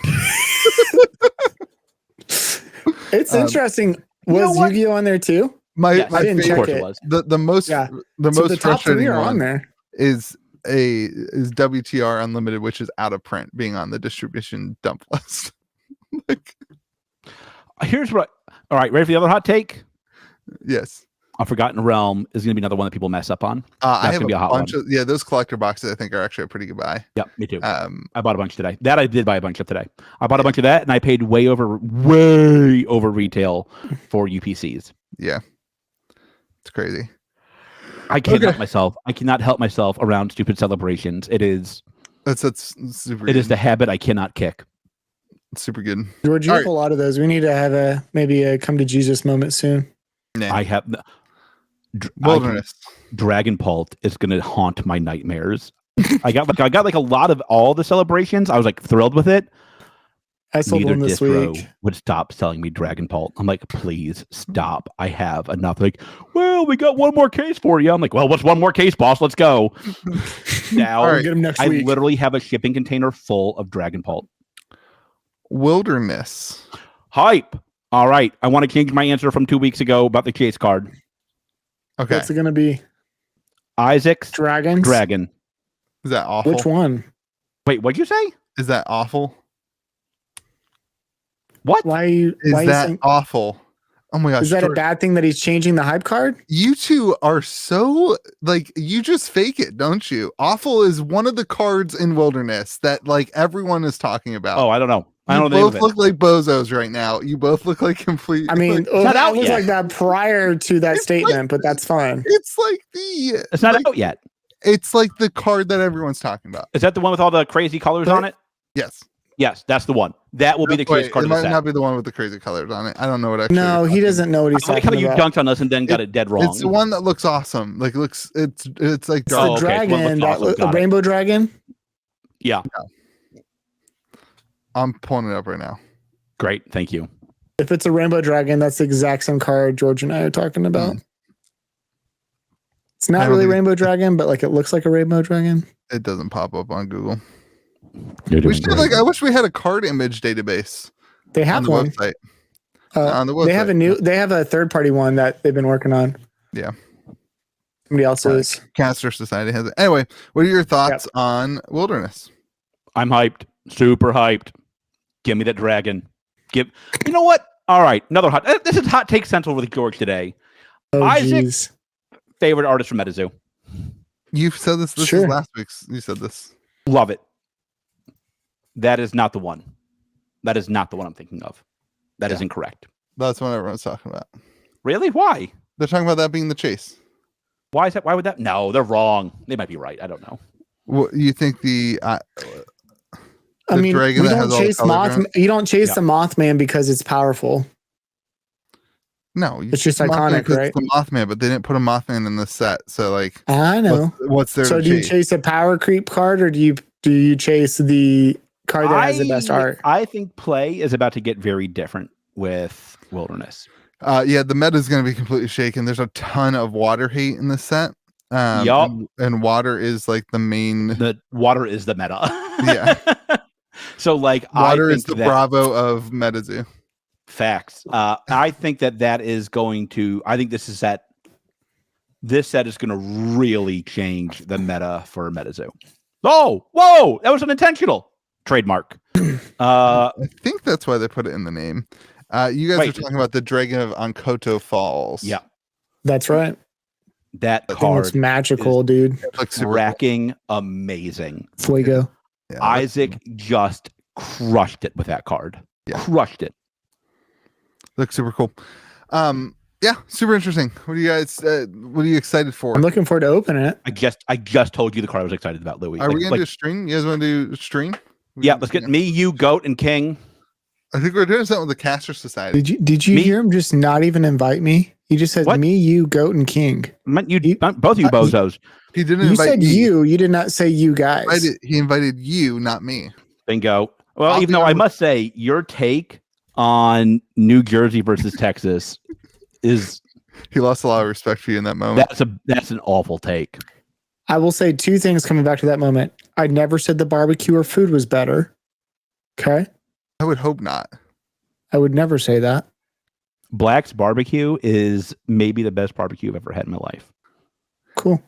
It's interesting. Was Yu-Gi-Oh on there too? My I didn't check favorite, it. was. the most Yeah. the So most the top 3 frustrating are on one there. is WTR Unlimited, which is out of print, being on the distribution dump list. Like, Here's what. All right, ready for the other hot take? yes. A Forgotten Realm is going to be another one that people mess up on. I have gonna be a hot bunch one. of those collector boxes. I think are actually a pretty good buy. Yep, me too. I bought a bunch today. That I did buy a bunch of today. I bought a bunch of that, and I paid way over retail for UPCs. Yeah, it's crazy. I can't help myself. I cannot help myself around stupid celebrations. That's super. Good. It is the habit I cannot kick. Super good. George, you All have a lot of those. We need to have maybe a come to Jesus moment soon. Nah. I have Wilderness. Dragon Pult is going to haunt my nightmares. I got like a lot of all the celebrations. I was like thrilled with it. I sold Neither one this distro week. would stop selling me Dragon Pult. I'm like, please stop. I have enough. Like, well, we got one more case for you. I'm like, well, what's one more case, boss? Let's go. Now, All right. Get them next I week. literally have a shipping container full of Dragon Pult. Wilderness. Hype. All right. I want to change my answer from 2 weeks ago about the chase card. Okay. What's it going to be? Isaac's Dragons? Dragon. Is that awful? Which one? Wait, what'd you say? Is that awful? What? Why are you? Is why that you saying, awful? Oh my gosh. is that a George, bad thing that he's changing the hype card? you two are so like you just fake it, don't you? Awful is one of the cards in Wilderness that like everyone is talking about. Oh, I don't know. I You don't know the name both of look it. like bozos right now. You both look like complete. I mean, like, oh, not that out was yet. like that prior to that It's statement, but that's fine. it's like the It's not like, out yet. It's like the card that everyone's talking about. Is that the one with all the crazy colors on it? Yes. Yes, that's the one. That will be the Wait, chase card it of the might set. not be the one with the crazy colors on it. I don't know what actually. No, he doesn't know what he's I like how talking you about. dunked on us and then got it dead wrong. It's the one that looks awesome. Like looks it's like It's dark. the okay, dragon, so it looks awesome. the Got it. rainbow dragon. Yeah, I'm pulling it up right now. great. Thank you. If it's a rainbow dragon, that's the exact same card George and I are talking about. It's I not don't really think- rainbow dragon, but like it looks like a rainbow dragon. It doesn't pop up on Google. You're We doing should great. like. I wish we had a card image database They on have the one. website. On the They have website. they have a third party one that they've been working on. Yeah. Somebody else's. Caster Society has it. Anyway, what are your thoughts on Wilderness? I'm hyped. Super hyped. Give me that dragon. You know what? All right, another hot. This is hot take central with George today. Oh, Isaac- jeez. Favorite artist from Metazoo. You've said this. This Sure. is last week's. You said this. Love it. That is not the one. That is not the one I'm thinking of. That is Yeah. incorrect. That's what everyone's talking about. Really? Why? They're talking about that being the chase. Why is that? Why would that? No, they're wrong. They might be right. I don't know. What you think the I mean, we dragon that don't has all the chase colors on it? You don't chase the Mothman because it's powerful. No, It's just iconic, 'cause right? It's the Mothman, but they didn't put a Mothman in the set. So like, I know. what's there? So to do you chase? chase a power creep card, or do you chase the card that has the best art? I think play is about to get very different with Wilderness. Yeah, the meta is going to be completely shaken. There's a ton of water hate in this set. Yup. And water is like the main. The water is the meta. Yeah. So like, Water I is think the Bravo of Metazoo. Facts. I think that is going to. I think this set is going to really change the meta for Metazoo. Oh, whoa! That was unintentional. Trademark. I think that's why they put it in the name. You guys Wait. are talking about the Dragon of Onkoto Falls. Yeah, That's right. that That thing looks card magical, dude. Like super cracking amazing. Fuego. Yeah, Isaac just crushed it with that card. Yeah. Crushed it. looks super cool. Yeah, super interesting. What are you guys? What are you excited for? I'm looking forward to opening it. I just told you the card I was excited about, Louis. Are we gonna do a stream? You guys want to do a stream? Yeah, let's get me, you, Goat, and King. I think we're doing something with the Caster Society. Did you Me? hear him just not even invite me? He just said What? me, you, Goat, and King. Both of you bozos. He didn't You invite said me. you did not say you guys. He invited you, not me. Bingo. Well, I'll even be though I on- must say, your take on New Jersey versus Texas is He lost a lot of respect for you in that moment. that's an awful take. I will say two things coming back to that moment. I never said the barbecue or food was better. Okay. I would hope not. I would never say that. Black's barbecue is maybe the best barbecue I've ever had in my life. Cool.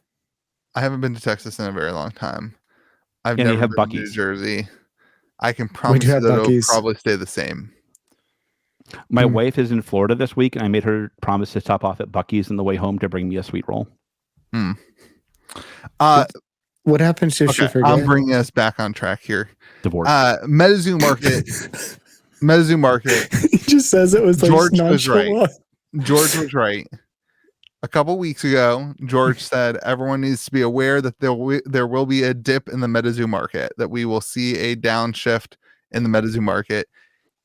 I haven't been to Texas in a very long time. I've And they never have been to New Buc-ee's. Jersey. I can promise do you have that it'll Buc-ee's. probably stay the same. My Hmm. wife is in Florida this week, and I made her promise to stop off at Buc-ee's on the way home to bring me a sweet roll. What happens if she Okay, forgets? I'm bringing us back on track here. Divorce. Metazoo Market. Metazoo Market. He just says it was like George was right. nonchalant. George was right. A couple weeks ago, George said everyone needs to be aware that there will be a dip in the Metazoo market, that we will see a downshift in the Metazoo market,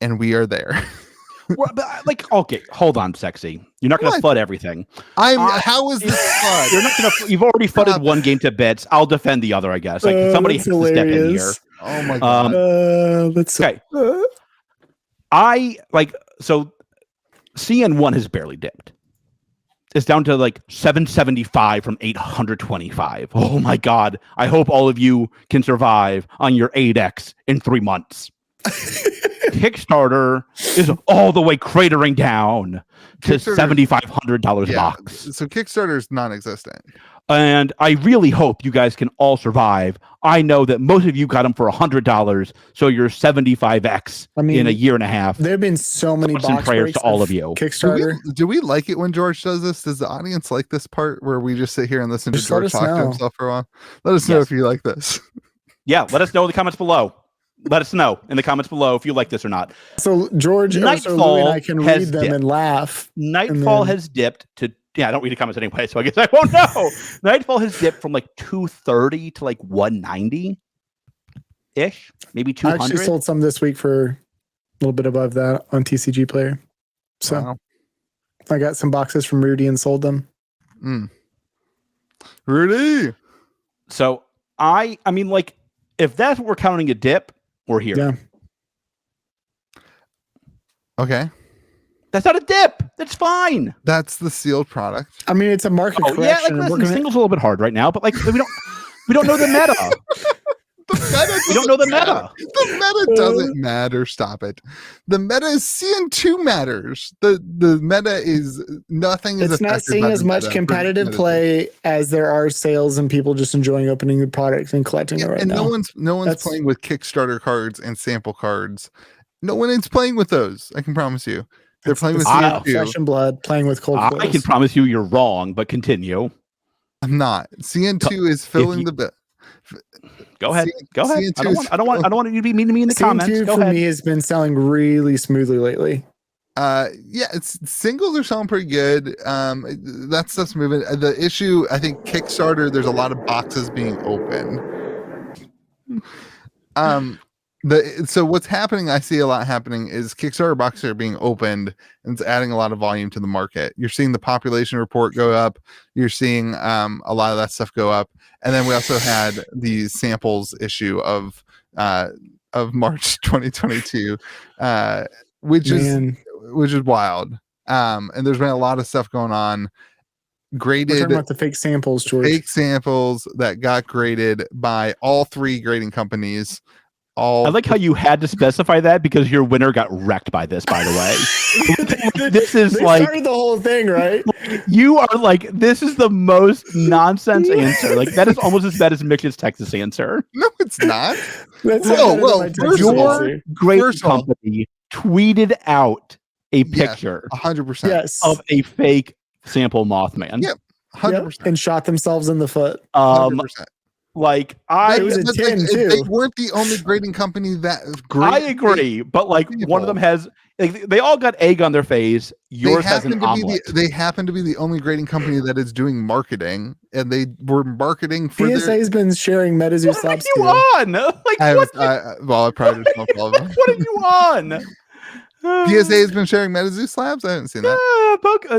and we are there. Well, but, like, okay, hold on, sexy. You're not going to What? FUD everything. How is this fun? You're not going to. You've already FUDed one game to bits. I'll defend the other, I guess. Like somebody has that's to step in here. hilarious. Oh my god. That's Okay. So CN1 has barely dipped. It's down to like 775 from 825. Oh my god. I hope all of you can survive on your 8x in 3 months. Kickstarter is all the way cratering down to Kickstarter- $7,500 a box. So Kickstarter is non-existent. And I really hope you guys can all survive. I know that most of you got them for $100, so you're 75x I mean, in a year and a half. There have been so many Thoughts and box prayers breaks to all of of you. Kickstarter. Do we like it when George does this? Does the audience like this part where we just sit here and listen Just to let George us talk to know. himself for a while? Let us know Yes. if you like this. Yeah, let us know in the comments below. Let us know in the comments below if you like this or not. So George, so Nightfall Louis and I can has read them dipped. and laugh. Nightfall then- has dipped to, I don't read the comments anyway, so I guess I won't know. Nightfall has dipped from like 230 to like 190 ish, maybe I actually 200. sold some this week for a little bit above that on TCG Player. So Wow. I got some boxes from Rudy and sold them. Rudy. So I mean, like, if that's what we're counting a dip, we're here. Yeah. Okay. That's not a dip. That's fine. That's the sealed product. I mean, it's a market Oh, yeah, like, correction. and we're listen, gonna- singles a little bit hard right now, but like we don't know the meta. The meta We don't know the doesn't meta. matter. The meta doesn't matter. Stop it. The meta is CN2 matters. The meta is nothing. Is it's not affected seeing by as the much meta for competitive Metazoo. play as there are sales and people just enjoying opening the products and collecting it Yeah, right and now. no one's That's- playing with Kickstarter cards and sample cards. No one is playing with those. I can promise you. They're It's playing with the Ah, CN2. Flesh and blood playing with cold I clothes. can promise you you're wrong, but continue. I'm not. CN2 is filling the bit. Go ahead. Go ahead. CN2 I don't want you to be mean to me in the comments. CN2 Go for ahead. me has been selling really smoothly lately. Yeah, it's singles are selling pretty good. That stuff's moving. The issue, I think, Kickstarter, there's a lot of boxes being open. So what's happening, I see a lot happening, is Kickstarter boxes are being opened and it's adding a lot of volume to the market. You're seeing the population report go up. You're seeing a lot of that stuff go up. And then we also had the samples issue of March 2022, which is wild. And there's been a lot of stuff going on. Graded, we're talking about the fake samples, George. Fake samples that got graded by all three grading companies. I like how you had to specify that because your winner got wrecked by this, by the way. This is they like started the whole thing, right? You are like, this is the most nonsense answer. Like that is almost as bad as Mitch's Texas answer. No, it's not. Well, your great company tweeted out a picture 100% of a fake sample Mothman. Yep. 100%. And shot themselves in the foot. 100%. Like it was a 10 too. They weren't the only grading company that graded. I agree, but like one of them has, like, they all got egg on their face. Yours has an omelet. They happen to be the only grading company that is doing marketing, and they were marketing for. PSA has been sharing Metazoo slabs. What are you on? Like I probably just don't follow them. What are you on? PSA has been sharing Metazoo slabs. I haven't seen that.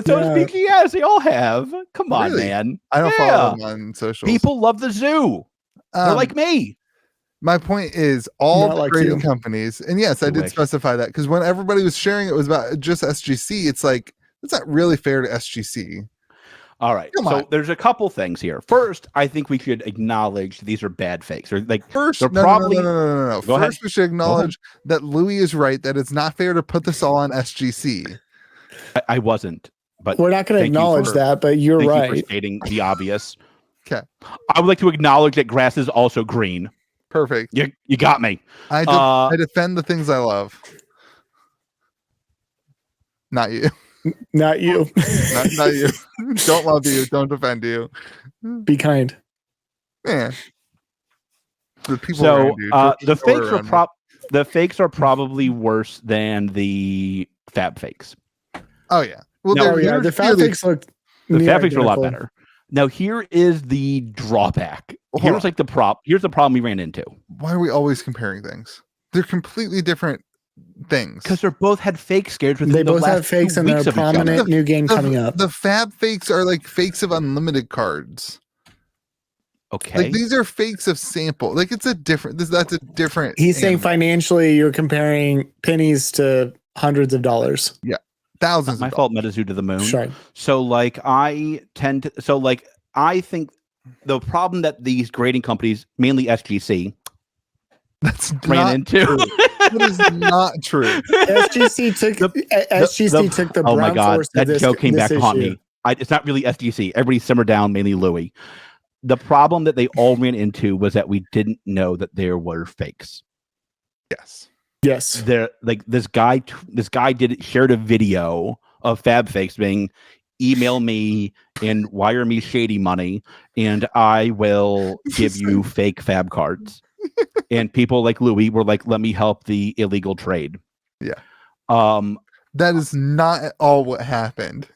So is BGS. They all have. Come on, Really? Man. I don't follow them on socials. People love the zoo. They're like me. My point is all Not the like grading you. companies, and yes, I did specify that because when everybody was sharing it was about just SGC. It's like it's not really fair to SGC. All right. There's a couple things here. First, I think we should acknowledge these are bad fakes. Or like first, they're no. Go ahead. First, we should acknowledge that Louis is right that it's not fair to put this all on SGC. I wasn't, but we're not going to acknowledge that. But you're right. You for stating the obvious. Okay. I would like to acknowledge that grass is also green. Perfect. You got me. I defend the things I love. Not you. Not you. not you. Don't love you. Don't defend you. Be kind. Yeah. The people the fakes are probably worse than the fab fakes. Oh yeah. Well, the fab fakes look. The fab fakes are a lot better. Now here is the drawback. Here's the problem we ran into. Why are we always comparing things? They're completely different things. Because they both had fake scares within they the both last have fakes 2 and they're weeks a of each other. prominent new game coming up. The fab fakes are like fakes of unlimited cards. Okay. Like these are fakes of sample. Like it's a different. That's a different. He's saying financially, you're comparing pennies to hundreds of dollars. Yeah, thousands. My fault. Metazoo to the moon. Sure. So like I think the problem that these grading companies, mainly SGC, ran into. That is not true. SGC took the oh my god, force that of joke came back to haunt issue. me. It's not really SGC. Everybody simmer down, mainly Louis. The problem that they all ran into was that we didn't know that there were fakes. Yes. There, like this guy shared a video of fab fakes being, email me and wire me shady money, and I will give you fake fab cards. And people like Louis were like, let me help the illegal trade. Yeah. That is not at all what happened.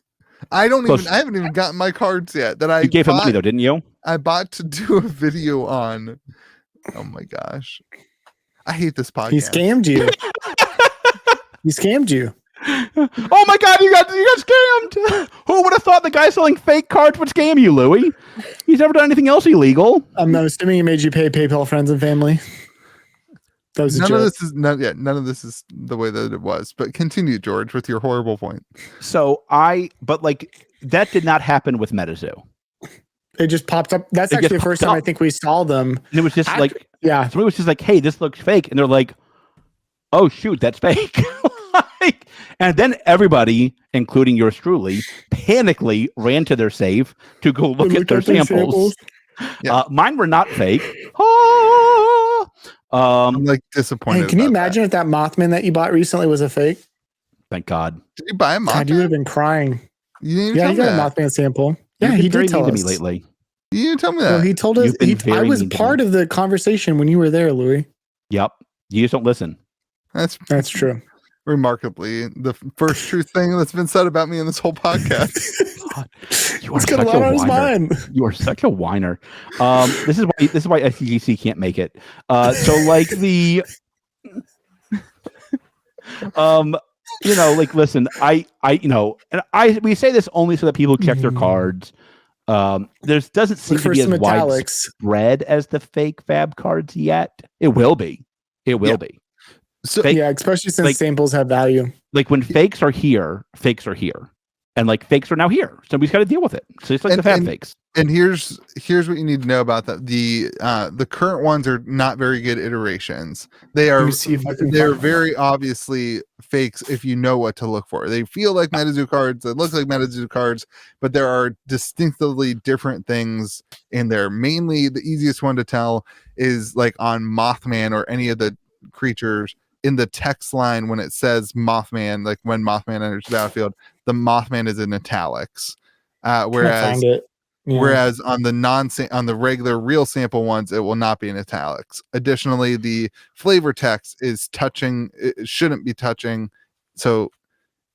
I haven't even gotten my cards yet. You gave him money though, didn't you? I bought to do a video on. Oh my gosh. I hate this podcast. He scammed you. He scammed you. Oh my god, you got scammed. Who would have thought the guy selling fake cards would scam you, Louis? He's never done anything else illegal. I'm assuming he made you pay PayPal friends and family. That was none of this is the way that it was. But continue, George, with your horrible point. But that did not happen with Metazoo. It just popped up. That's actually the first time I think we saw them. And it was just somebody was just like, hey, this looks fake. And they're like, oh shoot, that's fake. And then everybody, including yours truly, panically ran to their safe to go look at their samples. Yeah. Mine were not fake. I'm like disappointed. Hey, can you imagine if that Mothman that you bought recently was a fake? Thank God. Did you buy a Mothman? God, you would have been crying. You got a Mothman sample. Yeah, he did tell us. Me lately. You didn't tell me that. Well, he told us. I was part of the conversation when you were there, Louis. Yep. You just don't listen. That's true. Remarkably, the first true thing that's been said about me in this whole podcast. You are such a whiner. You are such a whiner. This is why SCGC can't make it. So like the Like, listen, we say this only so that people check their cards. There doesn't seem to be as widespread as the fake fab cards yet. It will be. It will be. So especially since samples have value. Like when fakes are here, and like fakes are now here. So we just got to deal with it. So it's like the fab fakes. And here's what you need to know about that. The current ones are not very good iterations. They're very obviously fakes if you know what to look for. They feel like Metazoo cards, they look like Metazoo cards, but there are distinctively different things in there. Mainly the easiest one to tell is like on Mothman or any of the creatures in the text line when it says Mothman, like when Mothman enters the battlefield, the Mothman is in italics. Whereas on the regular real sample ones, it will not be in italics. Additionally, the flavor text is touching. It shouldn't be touching. So,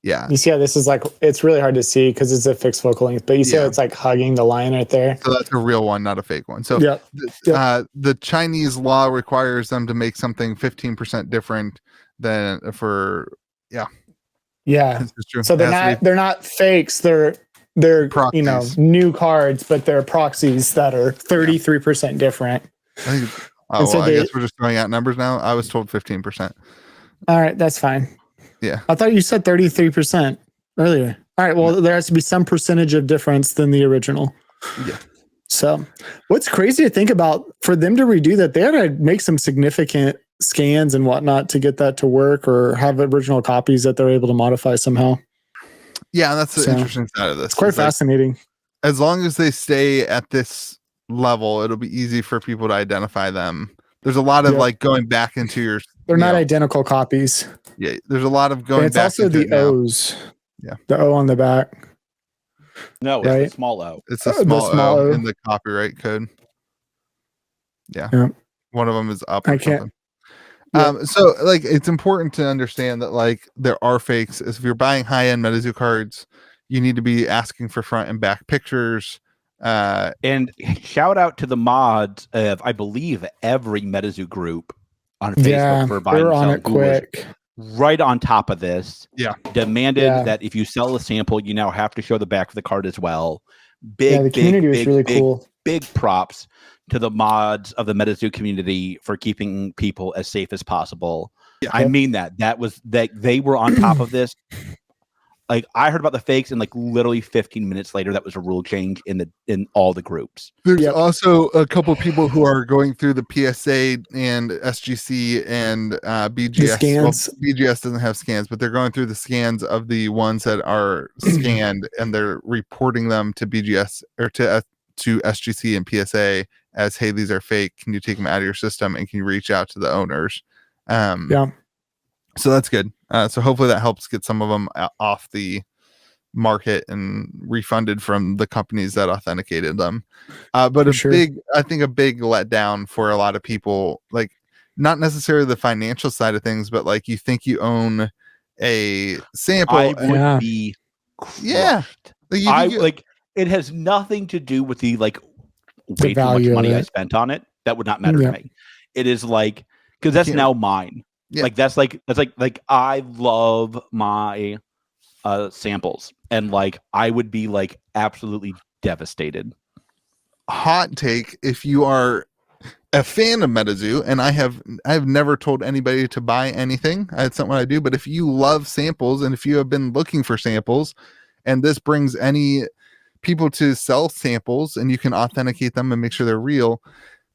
yeah. You see how this is like, it's really hard to see because it's a fixed focal length, but you see how it's like hugging the line right there. So that's a real one, not a fake one. So the Chinese law requires them to make something 15% different than for, Yeah. So they're not fakes. They're proxies. New cards, but they're proxies that are 33% different. I think, I guess we're just throwing out numbers now. I was told 15%. All right, that's fine. Yeah. I thought you said 33% earlier. All right, well, there has to be some percentage of difference than the original. Yeah. So what's crazy to think about for them to redo that, they had to make some significant scans and whatnot to get that to work or have original copies that they're able to modify somehow. Yeah, that's the interesting side of this. It's quite fascinating. As long as they stay at this level, it'll be easy for people to identify them. There's a lot of like going back into your. They're not identical copies. Yeah, there's a lot of going and it's back. Also the O's. Yeah, the O on the back. No, it's a small O. It's a small O in the copyright code. Yeah. One of them is up. I can't. So like it's important to understand that like there are fakes. If you're buying high-end Metazoo cards, you need to be asking for front and back pictures. And shout out to the mods of I believe every Metazoo group on Facebook for buying on it quick. Right on top of this. Yeah. Demanded that if you sell a sample, you now have to show the back of the card as well. The community was really cool. Big props to the mods of the Metazoo community for keeping people as safe as possible. Yeah. I mean that was that they were on top of this. Like I heard about the fakes and like literally 15 minutes later, that was a rule change in all the groups. There's also a couple of people who are going through the PSA and SGC and BGS. Scans. Well, BGS doesn't have scans, but they're going through the scans of the ones that are scanned and they're reporting them to BGS or to SGC and PSA as, hey, these are fake. Can you take them out of your system and can you reach out to the owners? So that's good. So hopefully that helps get some of them off the market and refunded from the companies that authenticated them. But I think a big letdown for a lot of people, like not necessarily the financial side of things, but like you think you own a sample. I would be crushed. Yeah. Like it has nothing to do with the like way too much money I spent on it. That would not matter to me. It is like, because that's now mine. Yeah. Like that's like I love my samples and like I would be like absolutely devastated. Hot take, if you are a fan of Metazoo, and I have never told anybody to buy anything. It's not what I do, but if you love samples and if you have been looking for samples and this brings any people to sell samples and you can authenticate them and make sure they're real,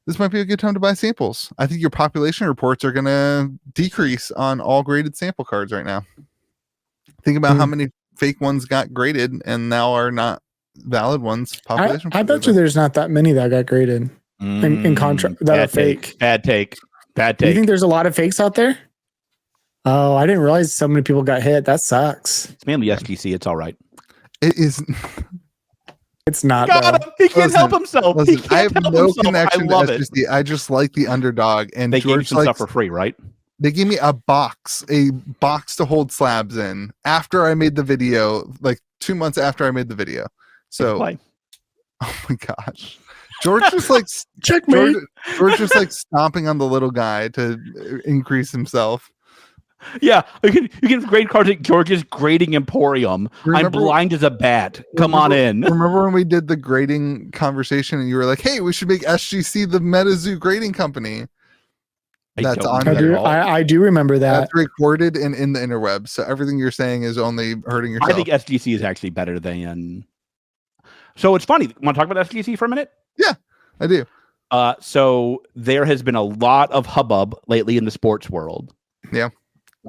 this might be a good time to buy samples. I think your population reports are going to decrease on all graded sample cards right now. Think about how many fake ones got graded and now are not valid ones. Population. I bet you there's not that many that got graded in contract that are fake. Bad take. Do you think there's a lot of fakes out there? Oh, I didn't realize so many people got hit. That sucks. It's mainly SGC. It's all right. It is. It's not. He can't help himself. I have no connection to SGC. I just like the underdog. And they gave you some stuff for free, right? They gave me a box to hold slabs in after I made the video, like 2 months after I made the video. So, oh my gosh, George just like Checkmate. George just like stomping on the little guy to increase himself. Yeah, you can grade cards at George's Grading Emporium. I'm blind as a bat. Come on in. Remember when we did the grading conversation and you were like, hey, we should make SGC the Metazoo grading company? That's on there. I do remember that. That's recorded and in the interwebs. So everything you're saying is only hurting yourself. I think SGC is actually better than. So it's funny. Want to talk about SGC for a minute? Yeah, I do. So there has been a lot of hubbub lately in the sports world. Yeah.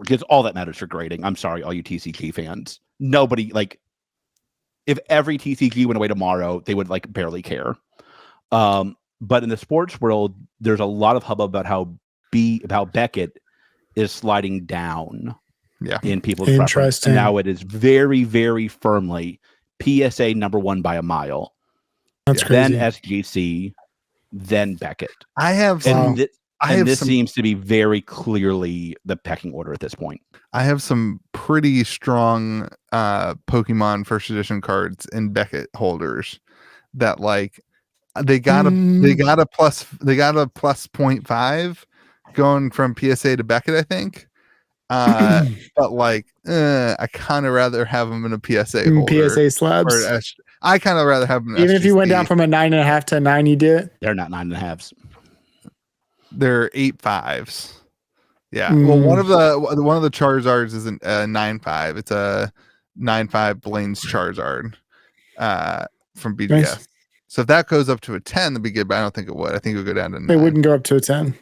Because all that matters for grading. I'm sorry, all you TCG fans. Nobody, like, if every TCG went away tomorrow, they would, like, barely care. But in the sports world, there's a lot of hubbub about how Beckett is sliding down in people's preference. And now it is very, very firmly PSA #1 by a mile. That's crazy. Then SGC, then Beckett. I have this seems to be very clearly the pecking order at this point. I have some pretty strong Pokemon first edition cards in Beckett holders that like they got a plus 0.5 going from PSA to Beckett, I think. But like I kind of rather have them in a PSA holder. PSA slabs. I kind of rather have them even if you went down from a 9.5 to a 9, you do it. They're not 9.5s. They're 8.5s. Yeah. Well, one of the Charizards is a 9.5. It's a 9.5 Blaine's Charizard from BGS. Nice. So if that goes up to a 10, that'd be good, but I don't think it would. I think it would go down to 9. It wouldn't go up to a 10.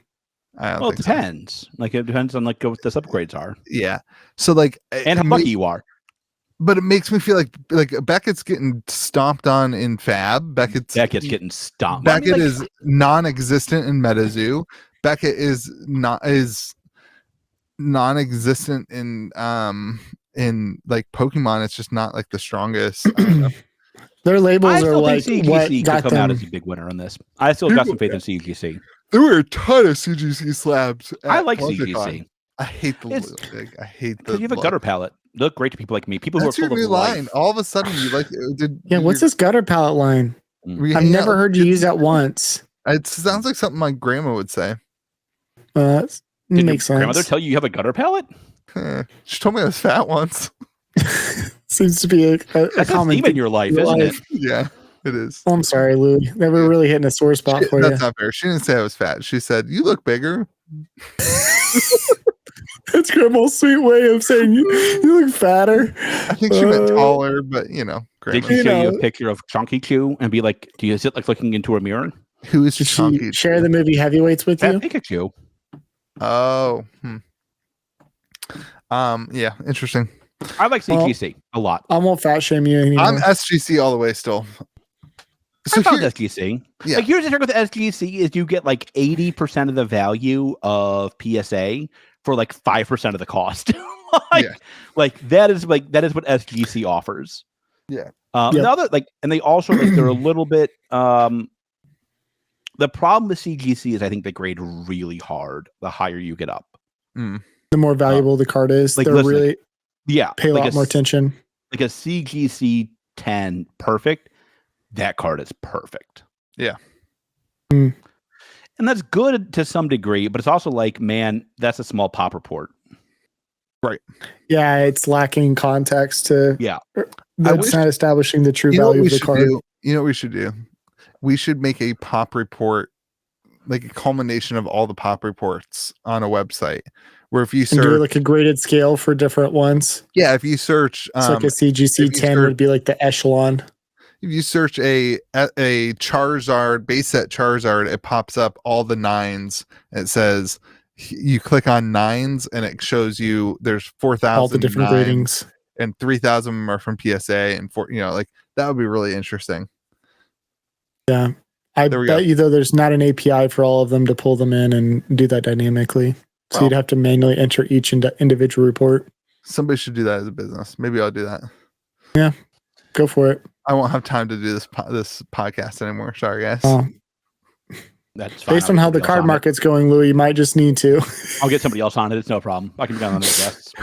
Well, it depends. So. Like it depends on like what the upgrades are. Yeah. So like and how lucky you are. But it makes me feel like Beckett's getting stomped on in Fab. Beckett's getting stomped. Beckett is non-existent in Metazoo. Beckett is non-existent in like Pokemon. It's just not like the strongest. Their labels are like CGC what got come them out as a big winner on this. I still got some faith in CGC. There were a ton of CGC slabs. I like CGC. I hate the. I hate the. You have a gutter palette. They look great to people like me. People That's who are full your new of line. life. All of a sudden, you like. What's this gutter palette line? I've never heard you use that once. It sounds like something my grandma would say. Makes sense. Grandmother tell you have a gutter palette? She told me I was fat once. Seems to be a common theme in your life, isn't it? Yeah, it is. Oh, I'm sorry, Louie. They were really hitting a sore spot for you. That's not fair. She didn't say I was fat. She said, you look bigger. That's Grandma's sweet way of saying you look fatter. I think she meant taller, but Grandma. Did she show you a picture of Chunky Chew and be like, do you sit like looking into a mirror? Who is Chunky Chew? Share the movie Heavyweights with you? Pikachu. Oh. Yeah, interesting. I like CGC a lot. I won't fat shame you anymore. I'm SGC all the way still. So I found SGC. Yeah. Like here's the trick with SGC is you get like 80% of the value of PSA for like 5% of the cost. Like that is what SGC offers. Yeah. The other and they also they're a little bit the problem with CGC is I think they grade really hard the higher you get up. The more valuable the card is. They're really pay a lot more attention. Like a CGC 10 perfect, that card is perfect. Yeah. And that's good to some degree, but it's also like, man, that's a small pop report. Right. Yeah, it's lacking context to that's not establishing the true value of the card. You know what we should do? We should make a pop report, like a culmination of all the pop reports on a website. Where if you search, do like a graded scale for different ones. Yeah, if you search, it's like a CGC 10 would be like the echelon. If you search a Charizard base set Charizard, it pops up all the 9s. And it says you click on 9s, and it shows you there's 4,000 all the different gradings, and 3,000 of them are from PSA, and that would be really interesting. Yeah, I bet you though there's not an API for all of them to pull them in and do that dynamically. So you'd have to manually enter each individual report. Somebody should do that as a business. Maybe I'll do that. Yeah, go for it. I won't have time to do this podcast anymore. Sorry, guys. That's fine. Based on how the card market's going, Louis, you might just need to. I'll get somebody else on it. It's no problem. I can be done on the guests.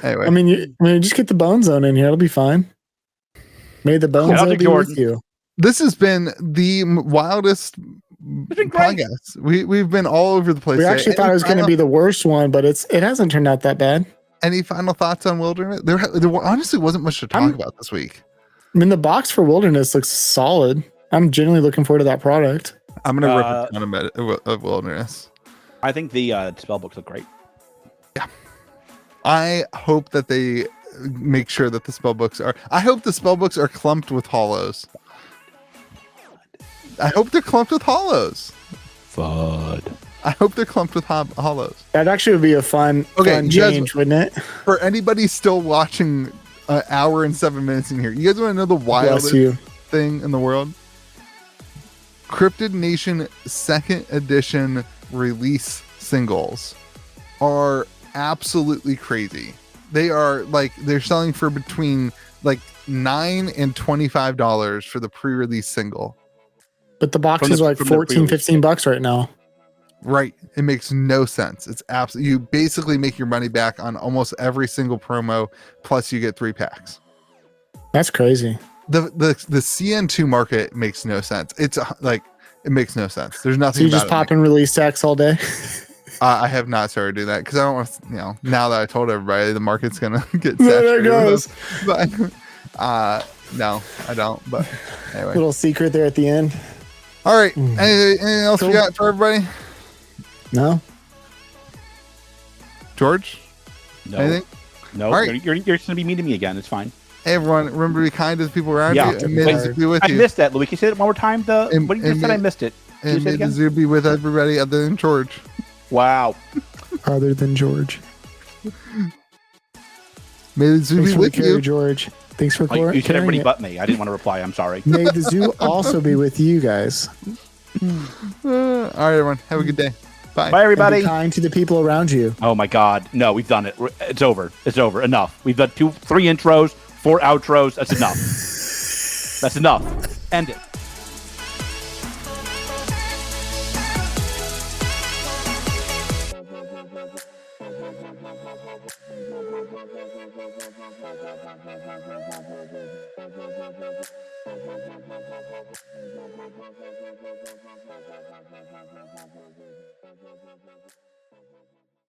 Anyway, I mean, just get the Bone Zone in here. It'll be fine. May the Bone Zone be with you. This has been the wildest been great. podcast. We've been all over the place. We today. actually thought it was going to be the worst one, but it hasn't turned out that bad. Any final thoughts on Wilderness? There honestly wasn't much to talk about this week. I mean, the box for Wilderness looks solid. I'm genuinely looking forward to that product. I'm gonna rip a ton of Wilderness. I think the spell books look great. Yeah, I hope that they make sure that the spell books are. I hope the spell books are clumped with hollows. I hope they're clumped with hollows. Fud. I hope they're clumped with hollows. That actually would be a fun change, wouldn't it? For anybody still watching an hour and 7 minutes in here, you guys want to know the wildest thing in the world? Cryptid Nation 2nd edition release singles are absolutely crazy. They are they're selling for between $9 and $25 for the pre-release single. But the box is like $14-15 right now. Right. It makes no sense. It's absolutely, you basically make your money back on almost every single promo, plus you get 3 packs. That's crazy. The CN2 market makes no sense. It's it makes no sense. There's nothing. So you just pop in release stacks all day? I have not started doing that because I don't want to, now that I told everybody the market's going to get saturated. There it goes. But no, I don't. But anyway. Little secret there at the end. All right. Anything else we got for everybody? No. George? No. Anything? No. All right. You're going to be meeting me again. It's fine. Hey, everyone, remember to be kind to the people around you. And may the zoo be with I you. missed that, Louis. Can you say that one more time? What you just said, I missed it. And may the zoo be with everybody other than George. Wow. Other than George. May the zoo be with you, George. Thanks for you said everybody but me. I didn't want to reply. I'm sorry. May the zoo also be with you guys. All right, everyone. Have a good day. Bye. Bye, everybody. And be kind to the people around you. Oh my God. No, we've done it. It's over. It's over. Enough. We've done 3 intros, 4 outros. That's enough. That's enough. End it.